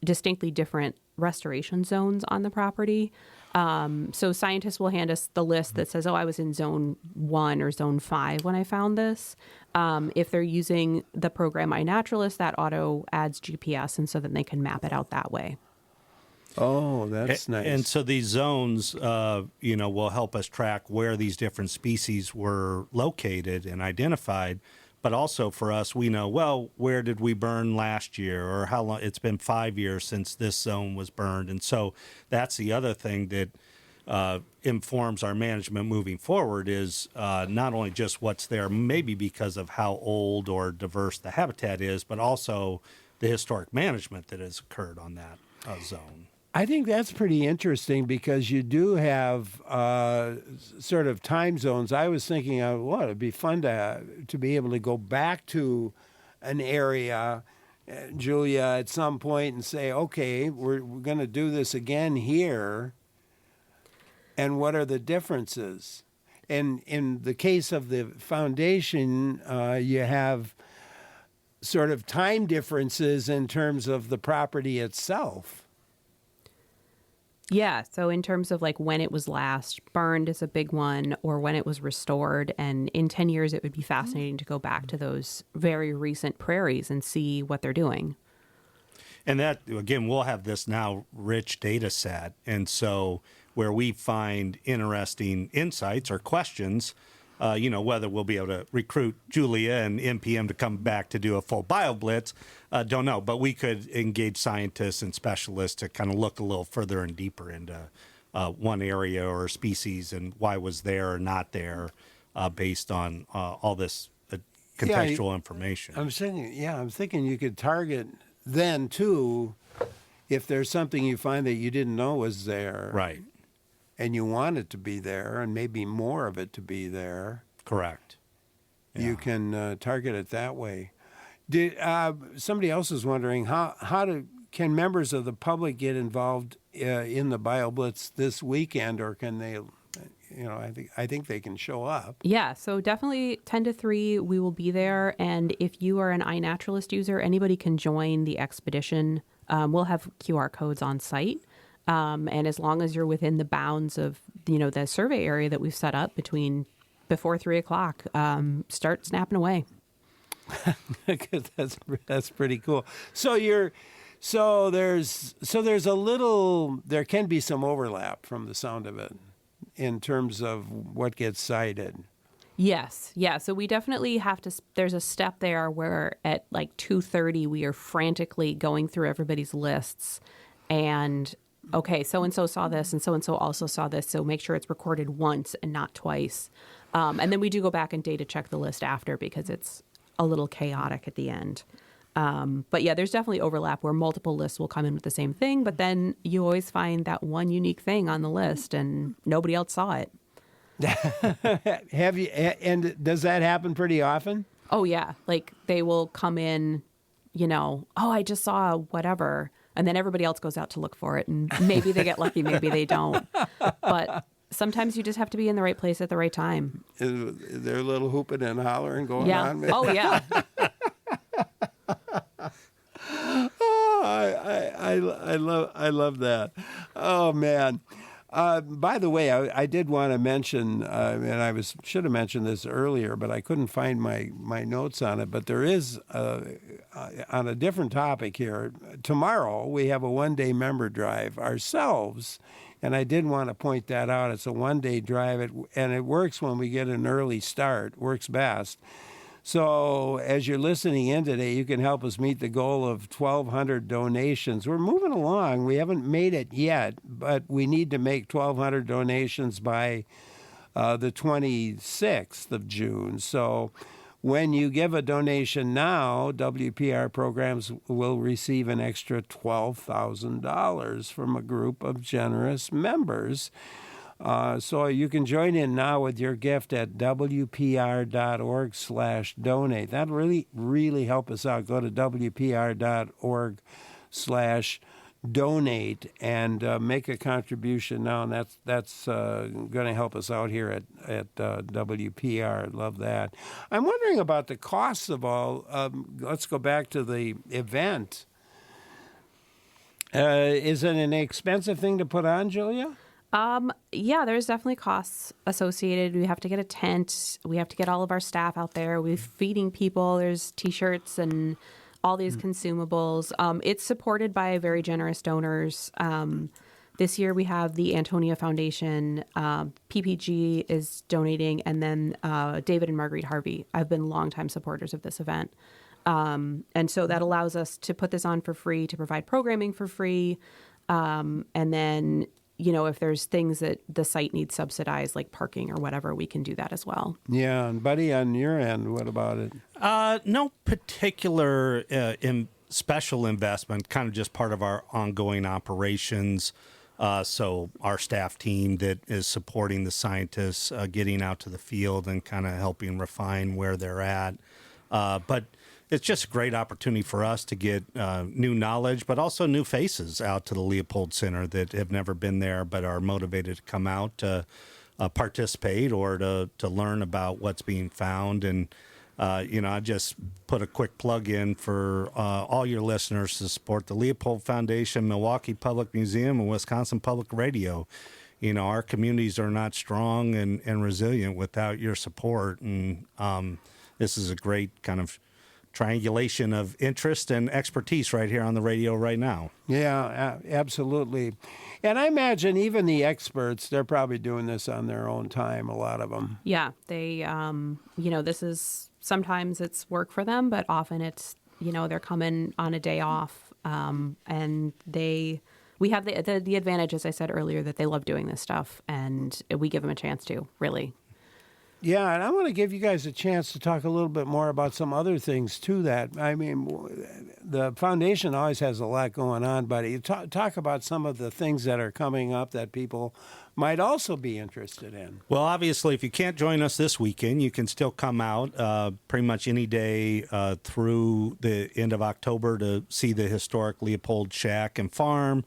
Speaker 5: distinctly different restoration zones on the property. So scientists will hand us the list that says, I was in zone 1 or zone 5 when I found this. If they're using the program iNaturalist, that auto adds GPS, and so that they can map it out that way.
Speaker 1: Oh, that's nice.
Speaker 4: And so these zones, will help us track where these different species were located and identified. But also for us, we know, well, where did we burn last year, or how long? It's been 5 years since this zone was burned. And so that's the other thing that informs our management moving forward is not only just what's there, maybe because of how old or diverse the habitat is, but also the historic management that has occurred on that zone.
Speaker 1: I think that's pretty interesting because you do have sort of time zones. I was thinking, it'd be fun to be able to go back to an area, Julia, at some point and say, okay, we're going to do this again here. And what are the differences? And in the case of the foundation, you have sort of time differences in terms of the property itself.
Speaker 5: Yeah. So in terms of like when it was last burned is a big one, or when it was restored. And in 10 years, it would be fascinating to go back to those very recent prairies and see what they're doing.
Speaker 4: And that, again, we'll have this now rich data set. And so where we find interesting insights or questions, whether we'll be able to recruit Julia and NPM to come back to do a full bioblitz, don't know. But we could engage scientists and specialists to kind of look a little further and deeper into one area or species and why was there or not there based on all this contextual information.
Speaker 1: I'm thinking you could target then, too, if there's something you find that you didn't know was there.
Speaker 4: Right.
Speaker 1: And you want it to be there, and maybe more of it to be there.
Speaker 4: Correct. Yeah.
Speaker 1: You can target it that way. Somebody else is wondering can members of the public get involved in the BioBlitz this weekend, or can they? I think they can show up.
Speaker 5: Yeah, so definitely 10 to 3, we will be there. And if you are an iNaturalist user, anybody can join the expedition. We'll have QR codes on site. And as long as you're within the bounds of, the survey area that we've set up before 3 o'clock, start snapping away.
Speaker 1: That's pretty cool. So So there's there can be some overlap from the sound of it in terms of what gets cited.
Speaker 5: Yes. Yeah. So we definitely have to, there's a step there where at like 2:30, we are frantically going through everybody's lists and, okay, so-and-so saw this and so-and-so also saw this. So make sure it's recorded once and not twice. And then we do go back and data check the list after because it's a little chaotic at the end. But yeah, there's definitely overlap where multiple lists will come in with the same thing, but then you always find that one unique thing on the list and nobody else saw it.
Speaker 1: Have you? And does that happen pretty often?
Speaker 5: Oh yeah, like they will come in, oh, I just saw whatever, and then everybody else goes out to look for it, and maybe they get lucky, maybe they don't. But sometimes you just have to be in the right place at the right time.
Speaker 1: Is there a little hooping and hollering going on?
Speaker 5: Oh yeah.
Speaker 1: Oh, I love that. Oh man. By the way, I did want to mention, and I should have mentioned this earlier, but I couldn't find my notes on it. But there is, on a different topic here, tomorrow we have a one-day member drive ourselves, and I did want to point that out. It's a one-day drive, and it works when we get an early start, works best. So as you're listening in today, you can help us meet the goal of 1,200 donations. We're moving along. We haven't made it yet, but we need to make 1,200 donations by the 26th of June. So when you give a donation now, WPR programs will receive an extra $12,000 from a group of generous members. So you can join in now with your gift at wpr.org/donate. That really help us out. Go to wpr.org/donate and make a contribution now, and that's going to help us out here at WPR. Love that. I'm wondering about the costs of all. Let's go back to the event. Is it an expensive thing to put on, Julia?
Speaker 5: Yeah, there's definitely costs associated. We have to get a tent. We have to get all of our staff out there. We're feeding people. There's T-shirts and all these consumables. It's supported by very generous donors. This year we have the Aldo Foundation. PPG is donating, and then David and Marguerite Harvey. I've been longtime supporters of this event. And so that allows us to put this on for free, to provide programming for free. And then if there's things that the site needs subsidized, like parking or whatever, we can do that as well.
Speaker 1: Yeah, and Buddy, on your end, what about it?
Speaker 4: No particular special investment, kind of just part of our ongoing operations. So our staff team that is supporting the scientists, getting out to the field and kind of helping refine where they're at. But it's just a great opportunity for us to get new knowledge, but also new faces out to the Leopold Center that have never been there but are motivated to come out to participate or to learn about what's being found. And, I just put a quick plug in for all your listeners to support the Leopold Foundation, Milwaukee Public Museum, and Wisconsin Public Radio. Our communities are not strong and resilient without your support. And this is a great kind of triangulation of interest and expertise right here on the radio right now.
Speaker 1: Yeah, absolutely. And I imagine even the experts, they're probably doing this on their own time, a lot of them.
Speaker 5: Yeah, they, this is, sometimes it's work for them, but often it's, they're coming on a day off. And we have the advantage, as I said earlier, that they love doing this stuff, and we give them a chance to, really.
Speaker 1: Yeah, and I want to give you guys a chance to talk a little bit more about some other things, too, that, I mean, the foundation always has a lot going on, but you talk about some of the things that are coming up that people might also be interested in.
Speaker 4: Well, obviously, if you can't join us this weekend, you can still come out pretty much any day through the end of October to see the historic Leopold Shack and Farm,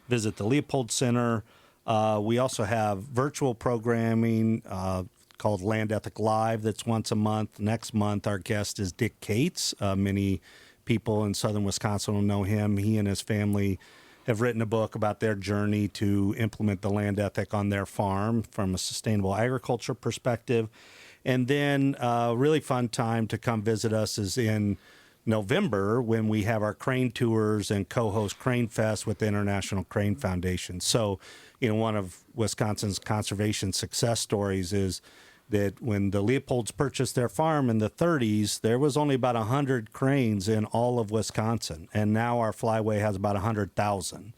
Speaker 4: visit the Leopold Center. We also have virtual programming called Land Ethic Live that's once a month. Next month, our guest is Dick Cates. Many people in southern Wisconsin will know him. He and his family have written a book about their journey to implement the land ethic on their farm from a sustainable agriculture perspective. And then a really fun time to come visit us is in November when we have our crane tours and co-host Crane Fest with the International Crane Foundation. So, one of Wisconsin's conservation success stories is that when the Leopolds purchased their farm in the 30s, there was only about 100 cranes in all of Wisconsin. And now our flyway has about 100,000.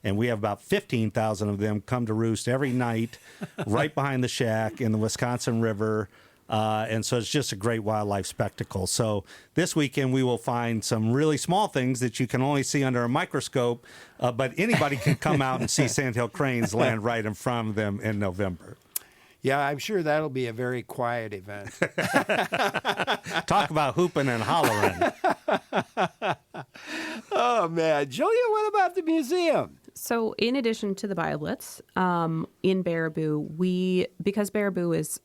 Speaker 4: And we have about 15,000 of them come to roost every night right behind the shack in the Wisconsin River. And so it's just a great wildlife spectacle. So this weekend we will find some really small things that you can only see under a microscope, but anybody can come out and see sandhill cranes land right in front of them in November.
Speaker 1: Yeah, I'm sure that'll be a very quiet event.
Speaker 4: Talk about hooping and hollering.
Speaker 1: Oh, man. Julia, what about the museum?
Speaker 5: So in addition to the BioBlitz, in Baraboo, because Baraboo is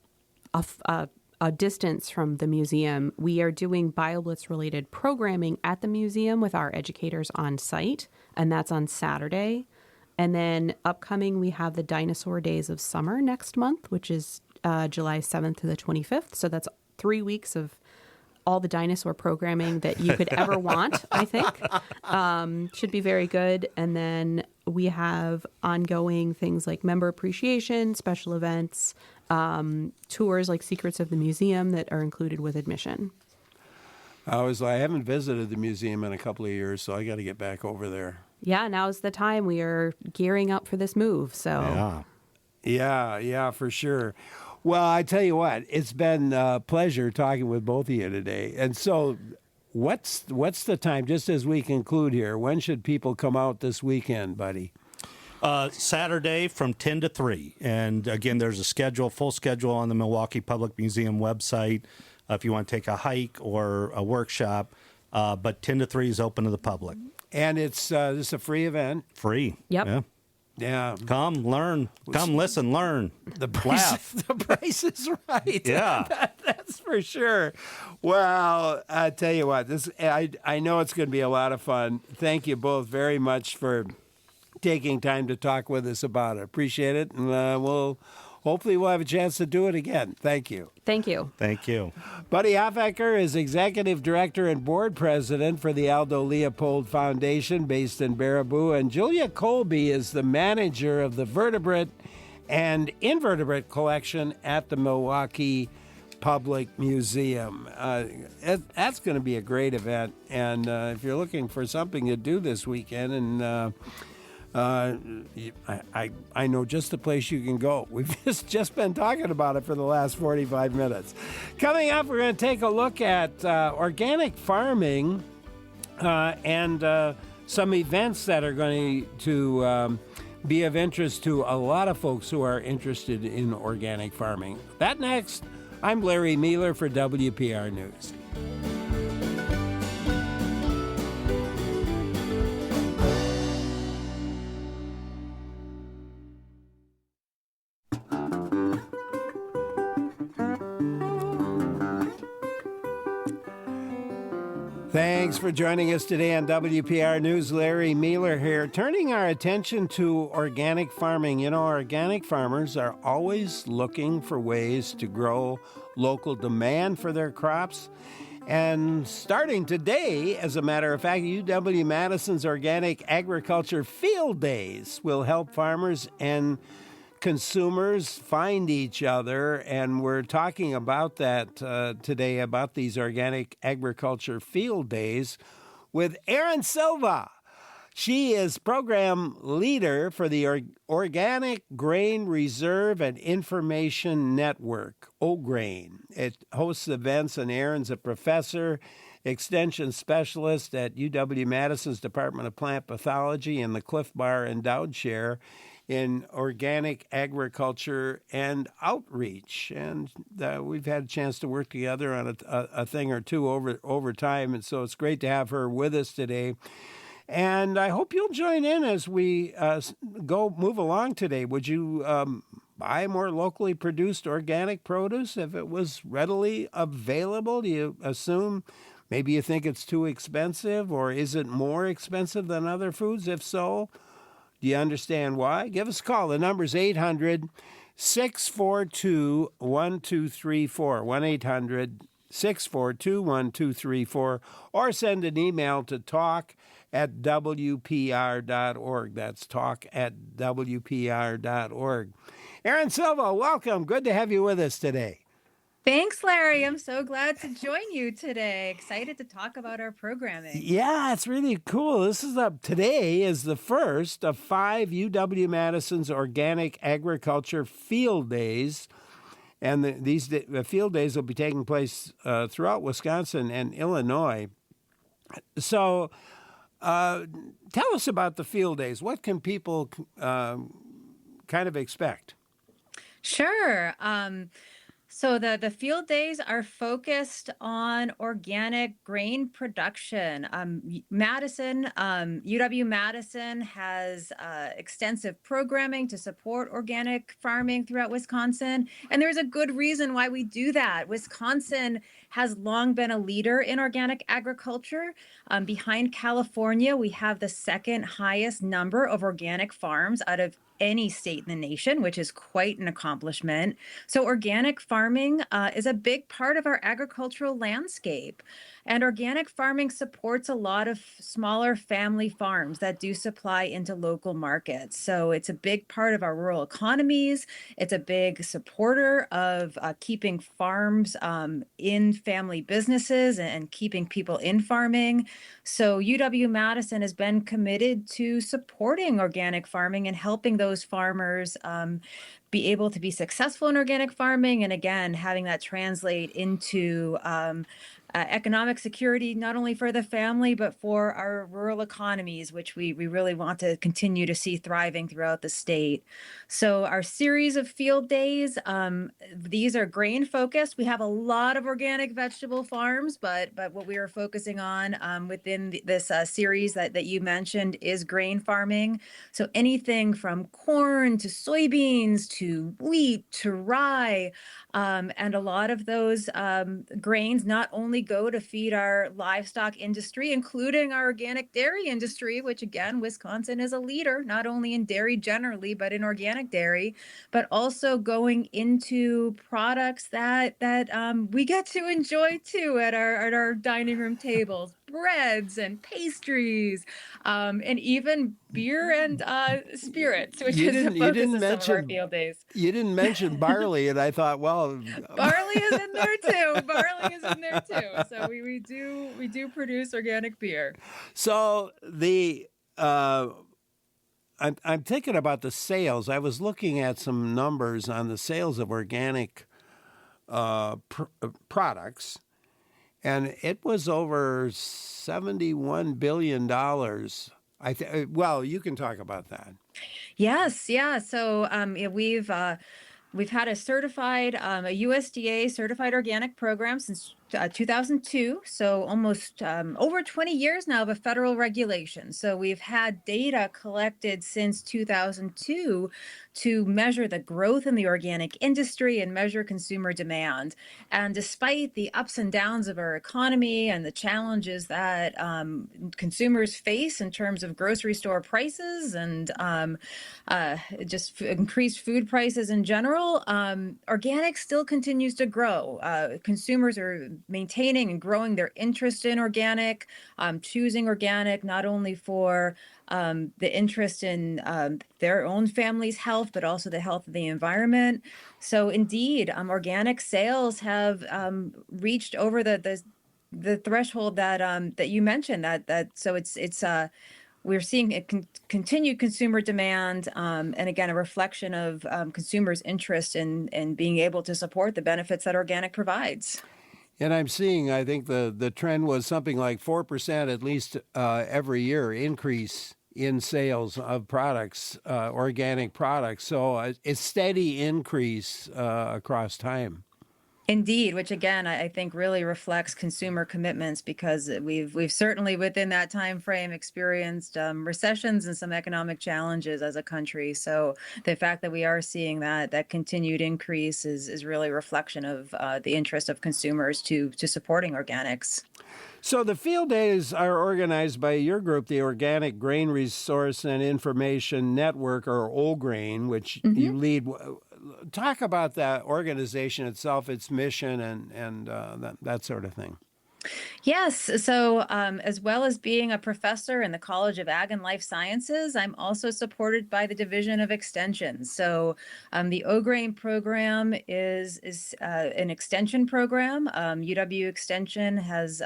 Speaker 5: a distance from the museum, we are doing BioBlitz-related programming at the museum with our educators on site, and that's on Saturday. And then upcoming, we have the Dinosaur Days of Summer next month, which is July 7th to the 25th. So that's 3 weeks of all the dinosaur programming that you could ever want, I think. Should be very good. And then we have ongoing things like member appreciation, special events, tours like Secrets of the Museum that are included with admission.
Speaker 1: I haven't visited the museum in a couple of years, so I got to get back over there.
Speaker 5: Yeah, now's the time. We are gearing up for this move. So
Speaker 1: Yeah, for sure. Well, I tell you what, it's been a pleasure talking with both of you today. And so what's the time, just as we conclude here, when should people come out this weekend, buddy?
Speaker 4: Saturday from 10 to 3. And again, there's a full schedule on the Milwaukee Public Museum website if you want to take a hike or a workshop. But 10 to 3 is open to the public.
Speaker 1: And it's this is a free event.
Speaker 4: Free.
Speaker 5: Yep.
Speaker 1: Yeah.
Speaker 4: Come, learn. Come, listen, learn. Laugh.
Speaker 1: The price is right.
Speaker 4: Yeah.
Speaker 1: That's for sure. Well, I tell you what, I know it's going to be a lot of fun. Thank you both very much for taking time to talk with us about it. Appreciate it. And hopefully we'll have a chance to do it again. Thank you.
Speaker 5: Thank you.
Speaker 4: Thank you.
Speaker 1: Buddy Hofecker is Executive Director and Board President for the Aldo Leopold Foundation based in Baraboo. And Julia Colby is the manager of the vertebrate and invertebrate collection at the Milwaukee Public Museum. That's going to be a great event. And if you're looking for something to do this weekend, and I know just the place you can go. We've just been talking about it for the last 45 minutes. Coming up, we're going to take a look at organic farming and some events that are going to be of interest to a lot of folks who are interested in organic farming. That next. I'm Larry Mealer for WPR News. Thanks for joining us today on WPR News. Larry Mealer here, turning our attention to organic farming. You know, organic farmers are always looking for ways to grow local demand for their crops. And starting today, as a matter of fact, UW-Madison's Organic Agriculture Field Days will help farmers and consumers find each other, and we're talking about that today, about these organic agriculture field days with Erin Silva. She is program leader for the Organic Grain Reserve and Information Network, OGRAIN. It hosts events, and Erin's a professor, extension specialist at UW-Madison's Department of Plant Pathology and the Cliff Bar Endowed Chair in organic agriculture and outreach. And we've had a chance to work together on a thing or two over time, and so it's great to have her with us today. And I hope you'll join in as we move along today. Would you buy more locally produced organic produce if it was readily available? Do you assume maybe you think it's too expensive, or is it more expensive than other foods? If so, do you understand why? Give us a call. The number's 800-642-1234, 642-1234, or send an email to talk@wpr.org. That's talk@wpr.org. Erin Silva, welcome. Good to have you with us today.
Speaker 6: Thanks, Larry. I'm so glad to join you today. Excited to talk about our programming.
Speaker 1: Yeah, it's really cool. Today is the first of 5 UW-Madison's Organic Agriculture Field Days. And these field days will be taking place throughout Wisconsin and Illinois. So tell us about the field days. What can people kind of expect?
Speaker 6: Sure. So the field days are focused on organic grain production. UW-Madison has extensive programming to support organic farming throughout Wisconsin. And there's a good reason why we do that. Wisconsin has long been a leader in organic agriculture. Behind California, we have the second highest number of organic farms out of any state in the nation, which is quite an accomplishment. So organic farming is a big part of our agricultural landscape. And organic farming supports a lot of smaller family farms that do supply into local markets. So it's a big part of our rural economies. It's a big supporter of keeping farms in family businesses and keeping people in farming. So UW-Madison has been committed to supporting organic farming and helping those farmers be able to be successful in organic farming, and again, having that translate into economic security, not only for the family, but for our rural economies, which we really want to continue to see thriving throughout the state. So our series of field days, these are grain focused. We have a lot of organic vegetable farms, but what we are focusing on within this series that you mentioned is grain farming. So anything from corn to soybeans to wheat to rye, and a lot of those grains not only go to feed our livestock industry, including our organic dairy industry, which again, Wisconsin is a leader, not only in dairy generally, but in organic dairy, but also going into products that we get to enjoy too at our dining room tables, breads and pastries, and even beer and spirits, which is the focus of some of our field days.
Speaker 1: You didn't mention barley, and I thought, well,
Speaker 6: barley is in there too. Barley is in there too. So we do produce organic beer.
Speaker 1: So I'm thinking about the sales. I was looking at some numbers on the sales of organic products, and it was over $71 billion. Well, you can talk about that.
Speaker 6: Yes, yeah. So we've had a certified, a USDA certified organic program since 2002, so almost over 20 years now of a federal regulation. So we've had data collected since 2002 to measure the growth in the organic industry and measure consumer demand. And despite the ups and downs of our economy and the challenges that consumers face in terms of grocery store prices and just increased food prices in general, organic still continues to grow. Consumers are maintaining and growing their interest in organic, choosing organic not only for the interest in their own family's health, but also the health of the environment. So indeed, organic sales have reached over the threshold that you mentioned. So it's we're seeing a continued consumer demand, and again, a reflection of consumers' interest in being able to support the benefits that organic provides.
Speaker 1: And I'm seeing, I think the trend was something like 4% at least every year increase in sales of products, organic products. So a steady increase across time.
Speaker 6: Indeed, which again, I think really reflects consumer commitments, because we've certainly within that time frame experienced recessions and some economic challenges as a country. So the fact that we are seeing that continued increase is really a reflection of the interest of consumers to supporting organics.
Speaker 1: So the field days are organized by your group, the Organic Grain Resource and Information Network, or OGRAIN, which you lead. talk about that organization itself, its mission, and that sort of thing.
Speaker 6: Yes. So, as well as being a professor in the College of Ag and Life Sciences, I'm also supported by the Division of Extension. So, the O-Grain program is an extension program. UW Extension has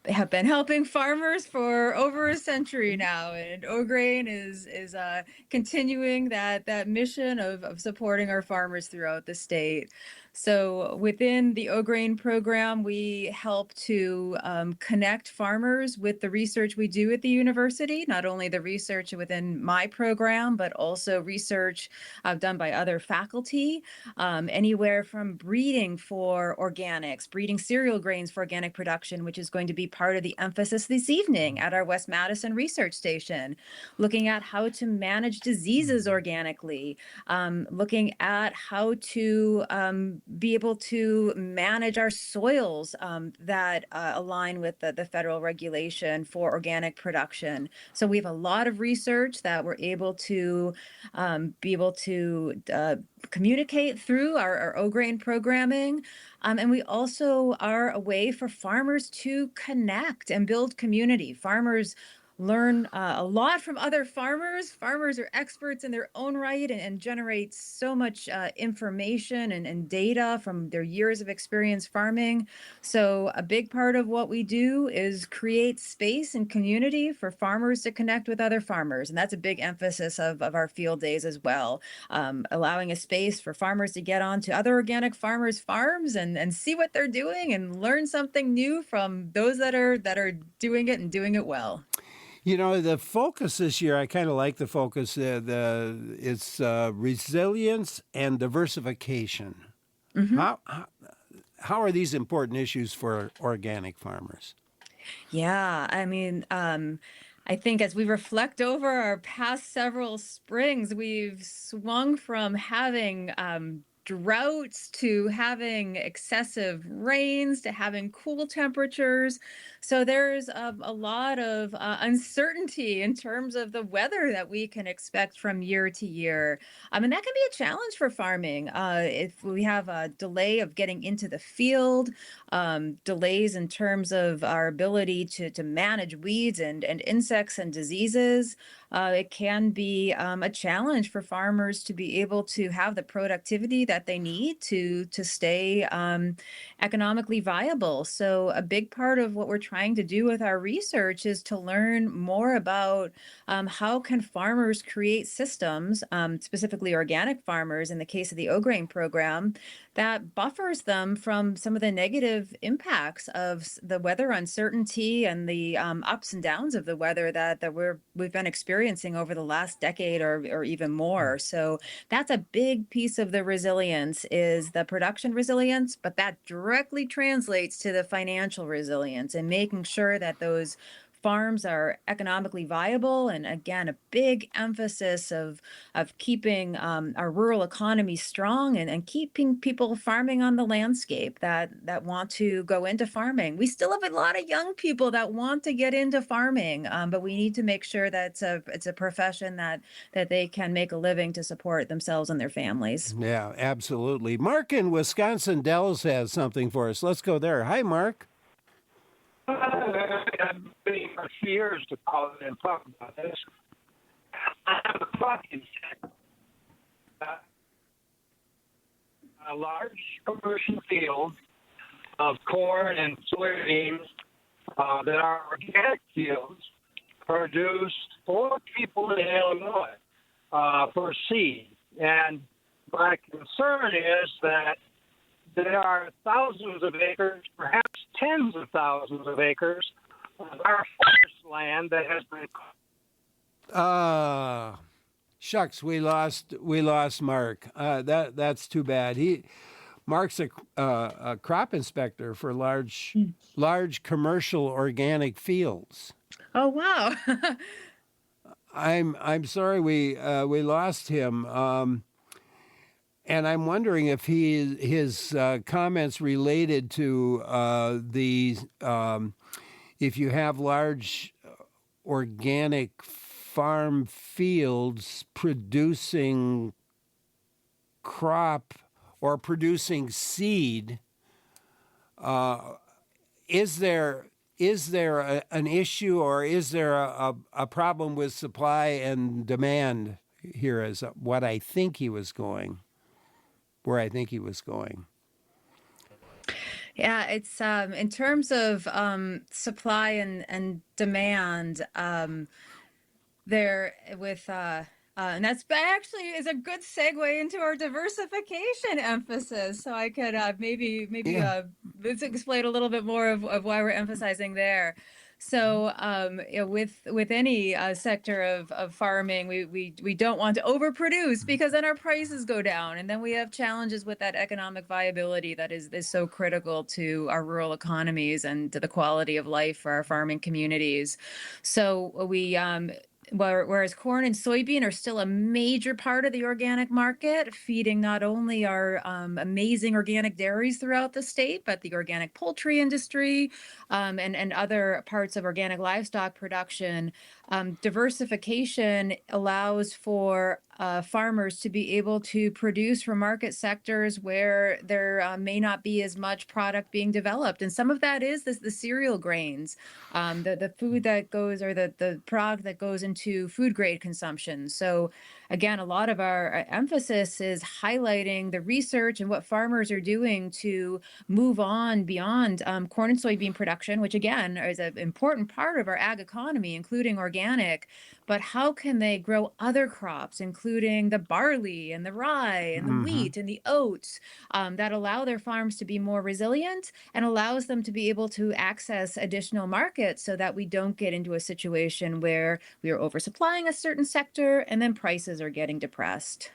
Speaker 6: have been helping farmers for over a century now, and O-Grain is continuing that mission of supporting our farmers throughout the state. So within the O-Grain program, we help to connect farmers with the research we do at the university, not only the research within my program, but also research done by other faculty, anywhere from breeding for organics, breeding cereal grains for organic production, which is going to be part of the emphasis this evening at our West Madison Research Station, looking at how to manage diseases organically, looking at how to be able to manage our soils that align with the federal regulation for organic production. So we have a lot of research that we're able to communicate through our O-Grain programming. And we also are a way for farmers to connect and build community. Farmers learn a lot from other farmers. Farmers are experts in their own right and generate so much information and data from their years of experience farming. So a big part of what we do is create space and community for farmers to connect with other farmers. And that's a big emphasis of our field days as well, allowing a space for farmers to get on to other organic farmers' farms and see what they're doing and learn something new from those that are doing it and doing it well.
Speaker 1: You know, the focus this year, I kind of like the focus. It's resilience and diversification.
Speaker 6: Mm-hmm.
Speaker 1: How are these important issues for organic farmers?
Speaker 6: Yeah, I mean, I think as we reflect over our past several springs, we've swung from having droughts to having excessive rains to having cool temperatures. So there's a lot of uncertainty in terms of the weather that we can expect from year to year. And that can be a challenge for farming. If we have a delay of getting into the field, delays in terms of our ability to manage weeds and insects and diseases, it can be a challenge for farmers to be able to have the productivity that they need to stay economically viable. So a big part of what we're trying to do with our research is to learn more about how can farmers create systems, specifically organic farmers in the case of the O-Grain program, that buffers them from some of the negative impacts of the weather uncertainty and the ups and downs of the weather that we've been experiencing over the last decade or even more. So that's a big piece of the resilience, is the production resilience, but that directly translates to the financial resilience and making sure that those farms are economically viable. And again, a big emphasis of keeping our rural economy strong and keeping people farming on the landscape that want to go into farming. We still have a lot of young people that want to get into farming, but we need to make sure that it's a profession that they can make a living to support themselves and their families.
Speaker 1: Yeah, absolutely. Mark in Wisconsin Dells has something for us. Let's go there. Hi, Mark.
Speaker 7: I've been for years to call and talk about this. I have a crop insect. A large commercial field of corn and soybeans that are organic fields produced for people in Illinois for seed. And my concern is that there are thousands of acres, perhaps tens of thousands of acres of our forest land that has been.
Speaker 1: Shucks, we lost Mark. That's too bad. Mark's a crop inspector for large commercial organic fields.
Speaker 6: Oh wow!
Speaker 1: I'm sorry we lost him. And I'm wondering if his comments related to if you have large organic farm fields producing crop or producing seed, is there an issue, or is there a problem with supply and demand here? Is what I think he was going, where I think he was going.
Speaker 6: Yeah, it's in terms of supply and demand, there with and that's actually is a good segue into our diversification emphasis. So I could maybe let's explain a little bit more of why we're emphasizing there. So with any sector of farming, we don't want to overproduce, because then our prices go down, and then we have challenges with that economic viability that is so critical to our rural economies and to the quality of life for our farming communities. So we whereas corn and soybean are still a major part of the organic market, feeding not only our amazing organic dairies throughout the state, but the organic poultry industry and other parts of organic livestock production. Diversification allows for farmers to be able to produce for market sectors where there may not be as much product being developed. And some of that is the cereal grains, the food that goes, or the product that goes into food grade consumption. So again, a lot of our emphasis is highlighting the research and what farmers are doing to move on beyond corn and soybean production, which again is an important part of our ag economy, including organic. But how can they grow other crops, including the barley and the rye and the wheat and the oats, that allow their farms to be more resilient and allows them to be able to access additional markets, so that we don't get into a situation where we are oversupplying a certain sector and then prices are getting depressed.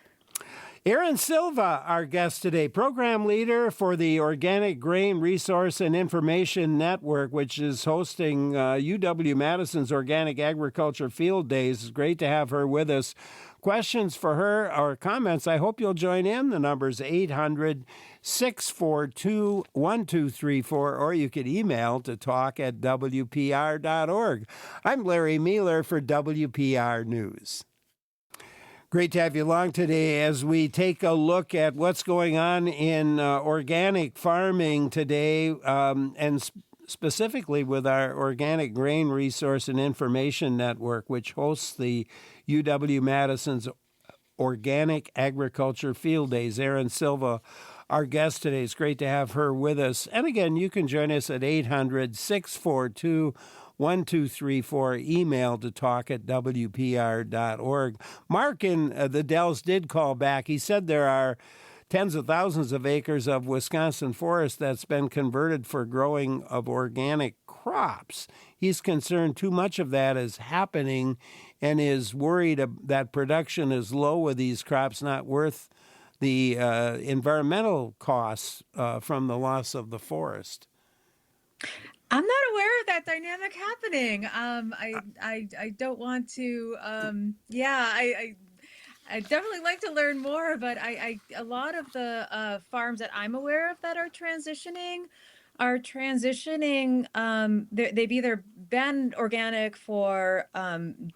Speaker 1: Aaron Silva, our guest today, program leader for the Organic Grain Resource and Information Network, which is hosting UW-Madison's Organic Agriculture Field Days. It's great to have her with us. Questions for her or comments, I hope you'll join in. The number's 800-642-1234, or you could email to talk@wpr.org. I'm Larry Mealer for WPR News. Great to have you along today as we take a look at what's going on in organic farming today, and specifically with our Organic Grain Resource and Information Network, which hosts the UW-Madison's Organic Agriculture Field Days. Erin Silva, our guest today. It's great to have her with us. And again, you can join us at 800-642-1234, email to talk@wpr.org. Mark in the Dells did call back. He said there are tens of thousands of acres of Wisconsin forest that's been converted for growing of organic crops. He's concerned too much of that is happening and is worried that production is low with these crops, not worth the environmental costs from the loss of the forest.
Speaker 6: I'm not aware of that dynamic happening. I don't want to. I definitely like to learn more, but a lot of the farms that I'm aware of that are transitioning. They've either been organic for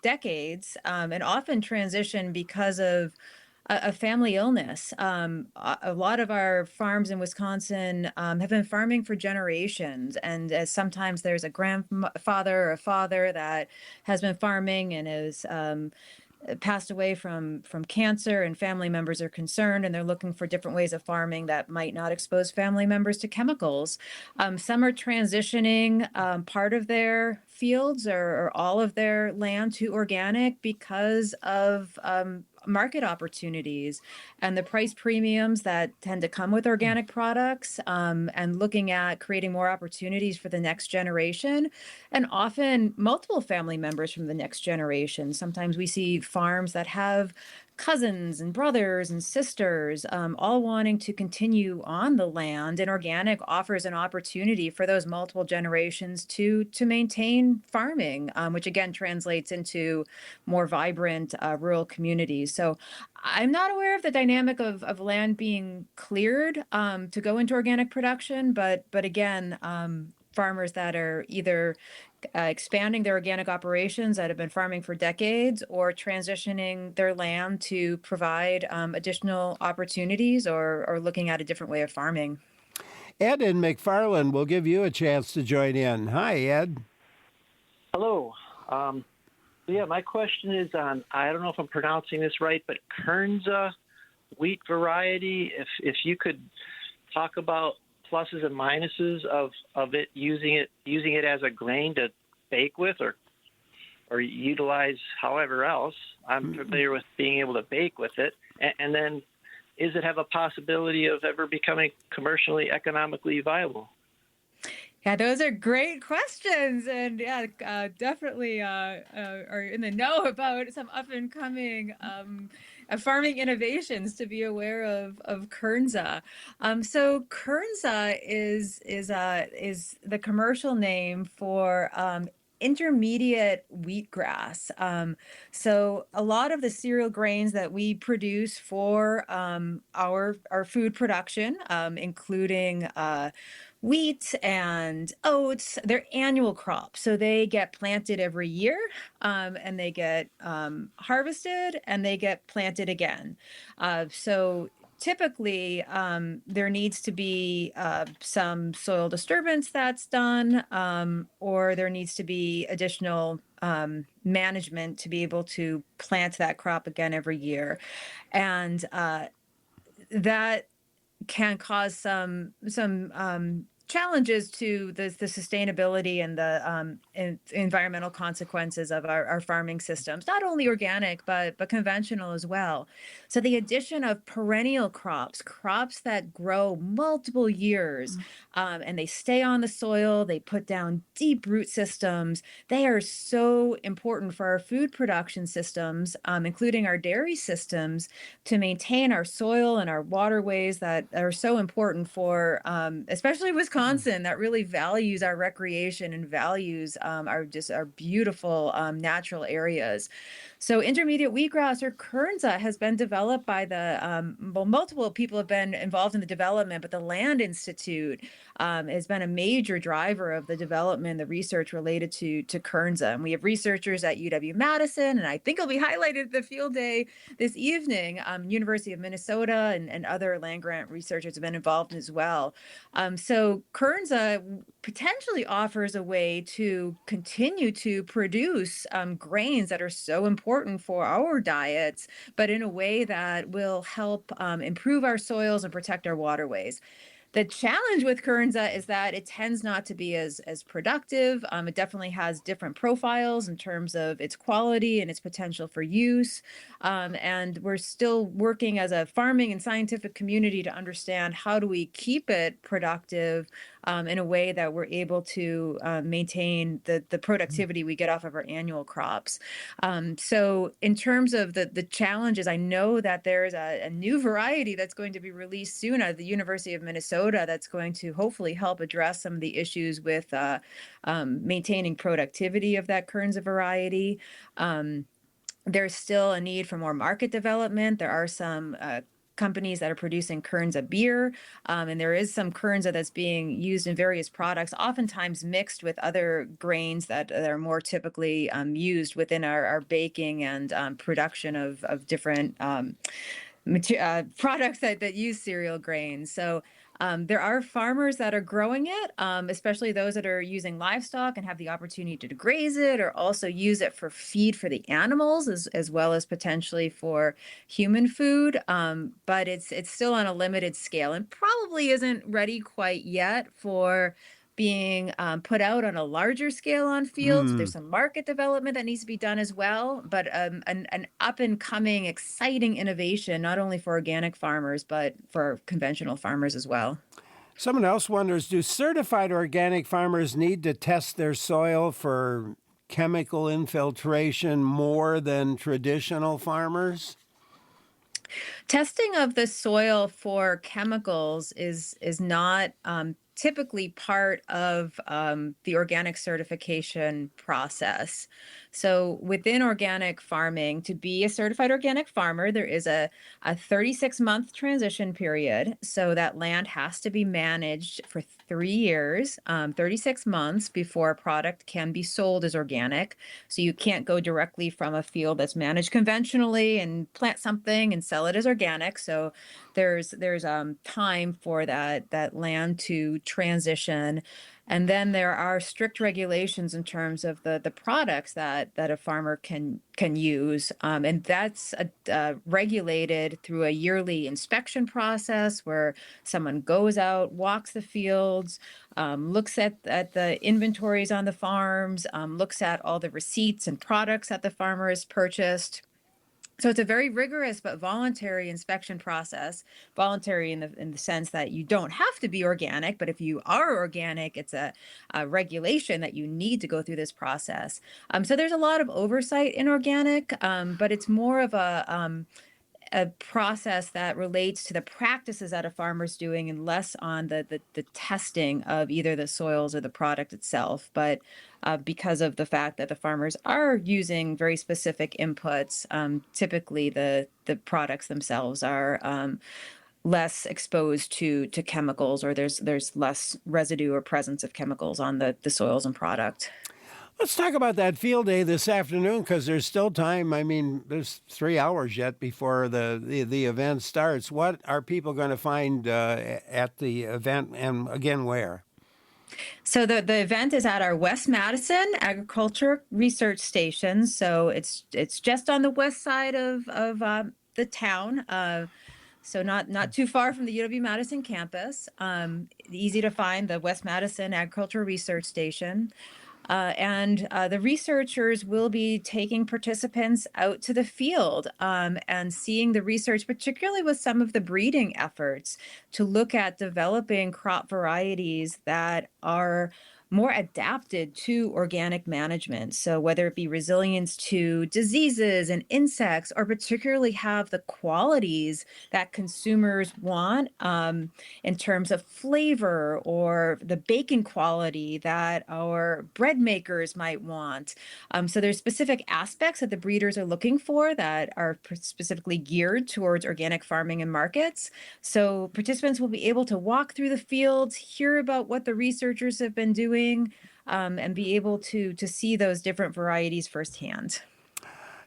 Speaker 6: decades and often transition because of a family illness. A lot of our farms in Wisconsin have been farming for generations, and as sometimes there's a grandfather or a father that has been farming and is passed away from cancer, and family members are concerned, and they're looking for different ways of farming that might not expose family members to chemicals. Some are transitioning part of their fields or all of their land to organic because of market opportunities and the price premiums that tend to come with organic products, and looking at creating more opportunities for the next generation, and often multiple family members from the next generation. Sometimes we see farms that have cousins and brothers and sisters, all wanting to continue on the land, and organic offers an opportunity for those multiple generations to maintain farming, which again translates into more vibrant rural communities. So I'm not aware of the dynamic of land being cleared to go into organic production, but again, farmers that are either expanding their organic operations that have been farming for decades or transitioning their land to provide additional opportunities or looking at a different way of farming.
Speaker 1: Ed in McFarland will give you a chance to join in. Hi, Ed.
Speaker 8: Hello. Yeah, my question is on, I don't know if I'm pronouncing this right, but Kernza wheat variety. If you could talk about pluses and minuses of it using it as a grain to bake with or utilize however else. I'm familiar with being able to bake with it. And then does it have a possibility of ever becoming commercially economically viable?
Speaker 6: Yeah, those are great questions, and yeah, definitely are in the know about some up and coming farming innovations to be aware of Kernza. So Kernza is the commercial name for intermediate wheatgrass. So a lot of the cereal grains that we produce for our food production, including wheat and oats, they're annual crops. So they get planted every year and they get harvested and they get planted again. So typically there needs to be some soil disturbance that's done or there needs to be additional management to be able to plant that crop again every year. And that can cause some challenges to the sustainability and the environmental consequences of our farming systems, not only organic, but conventional as well. So the addition of perennial crops that grow multiple years, and they stay on the soil, they put down deep root systems. They are so important for our food production systems, including our dairy systems, to maintain our soil and our waterways that are so important for, especially Wisconsin, that really values our recreation and values our beautiful natural areas. So intermediate wheatgrass, or Kernza, has been developed by multiple people have been involved in the development, but the Land Institute has been a major driver of the development, the research related to Kernza. And we have researchers at UW-Madison, and I think it'll be highlighted at the field day this evening. University of Minnesota and other land grant researchers have been involved as well. So Kernza potentially offers a way to continue to produce grains that are so important for our diets, but in a way that will help improve our soils and protect our waterways. The challenge with Kernza is that it tends not to be as productive. It definitely has different profiles in terms of its quality and its potential for use. And we're still working as a farming and scientific community to understand how do we keep it productive in a way that we're able to maintain the productivity we get off of our annual crops. So in terms of the challenges, I know that there's a new variety that's going to be released soon at the University of Minnesota that's going to hopefully help address some of the issues with maintaining productivity of that Kernza variety. There's still a need for more market development. There are some companies that are producing Kernza beer, and there is some Kernza that's being used in various products, oftentimes mixed with other grains that are more typically used within our baking and production of different products that use cereal grains. So there are farmers that are growing it, especially those that are using livestock and have the opportunity to graze it or also use it for feed for the animals as well as potentially for human food. But it's still on a limited scale and probably isn't ready quite yet for being put out on a larger scale on fields. There's some market development that needs to be done as well, but an up and coming exciting innovation, not only for organic farmers, but for conventional farmers as well.
Speaker 1: Someone else wonders, do certified organic farmers need to test their soil for chemical infiltration more than traditional farmers?
Speaker 6: Testing of the soil for chemicals is not typically part of the organic certification process. So within organic farming, to be a certified organic farmer, there is a 36-month transition period. So that land has to be managed for 3 years, 36 months before a product can be sold as organic. So you can't go directly from a field that's managed conventionally and plant something and sell it as organic. So there's time for that land to transition. And then there are strict regulations in terms of the products that a farmer can use, and that's regulated through a yearly inspection process where someone goes out, walks the fields, looks at the inventories on the farms, looks at all the receipts and products that the farmer has purchased. So it's a very rigorous but voluntary inspection process. Voluntary in the sense that you don't have to be organic, but if you are organic, it's a regulation that you need to go through this process. So there's a lot of oversight in organic, but it's more of a process that relates to the practices that a farmer's doing and less on the testing of either the soils or the product itself. But because of the fact that the farmers are using very specific inputs, typically the products themselves are less exposed to chemicals, or there's less residue or presence of chemicals on the soils and product.
Speaker 1: Let's talk about that field day this afternoon, because there's still time. I mean, there's 3 hours yet before the event starts. What are people going to find at the event, and again, where?
Speaker 6: So the event is at our West Madison Agriculture Research Station. So it's just on the west side of the town. So not too far from the UW-Madison campus. Easy to find, the West Madison Agriculture Research Station. And the researchers will be taking participants out to the field and seeing the research, particularly with some of the breeding efforts, to look at developing crop varieties that are more adapted to organic management. So whether it be resilience to diseases and insects, or particularly have the qualities that consumers want in terms of flavor, or the baking quality that our bread makers might want. So there's specific aspects that the breeders are looking for that are specifically geared towards organic farming and markets. So participants will be able to walk through the fields, hear about what the researchers have been doing, and be able to see those different varieties firsthand.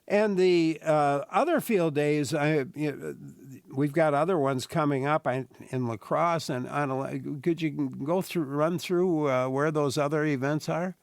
Speaker 1: And the other field days, we've got other ones coming up in La Crosse, and could you run through where those other events are?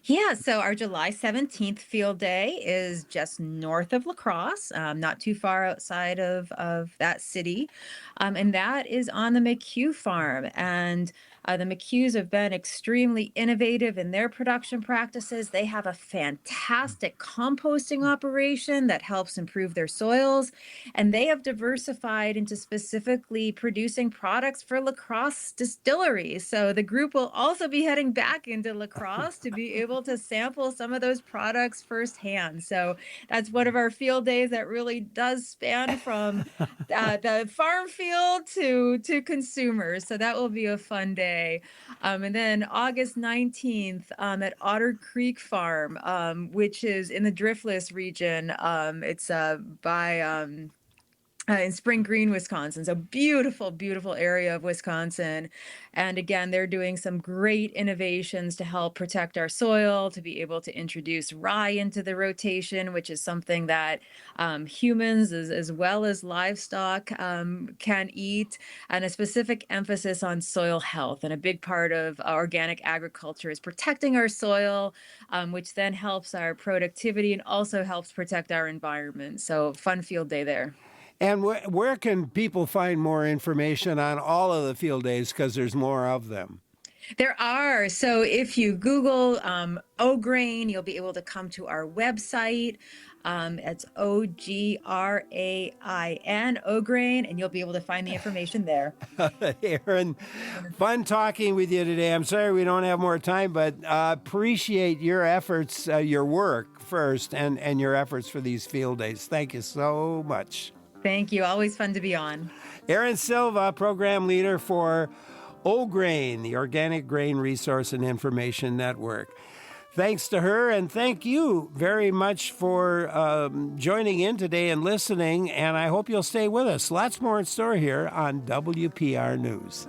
Speaker 6: Yeah, so our July 17th field day is just north of La Crosse, not too far outside of that city. And that is on the McHugh farm. And the McHughs have been extremely innovative in their production practices. They have a fantastic composting operation that helps improve their soils. And they have diversified into specifically producing products for La Crosse distilleries. So the group will also be heading back into La Crosse to be able to sample some of those products firsthand. So that's one of our field days that really does span from the farm field to consumers. So that will be a fun day. And then August 19th at Otter Creek Farm, which is in the Driftless region. It's by in Spring Green, Wisconsin. So beautiful, beautiful area of Wisconsin. And again, they're doing some great innovations to help protect our soil, to be able to introduce rye into the rotation, which is something that humans as well as livestock can eat, and a specific emphasis on soil health. And a big part of organic agriculture is protecting our soil, which then helps our productivity and also helps protect our environment. So fun field day there.
Speaker 1: And where can people find more information on all of the field days, because there's more of them?
Speaker 6: There are. So if you Google O'Grain, you'll be able to come to our website. It's Ograin, O'Grain, and you'll be able to find the information there.
Speaker 1: Erin, fun talking with you today. I'm sorry we don't have more time, but appreciate your efforts, your work first, and your efforts for these field days. Thank you so much.
Speaker 6: Thank you. Always fun to be on.
Speaker 1: Erin Silva, program leader for OGRAIN, the Organic Grain Resource and Information Network. Thanks to her, and thank you very much for joining in today and listening, and I hope you'll stay with us. Lots more in store here on WPR News.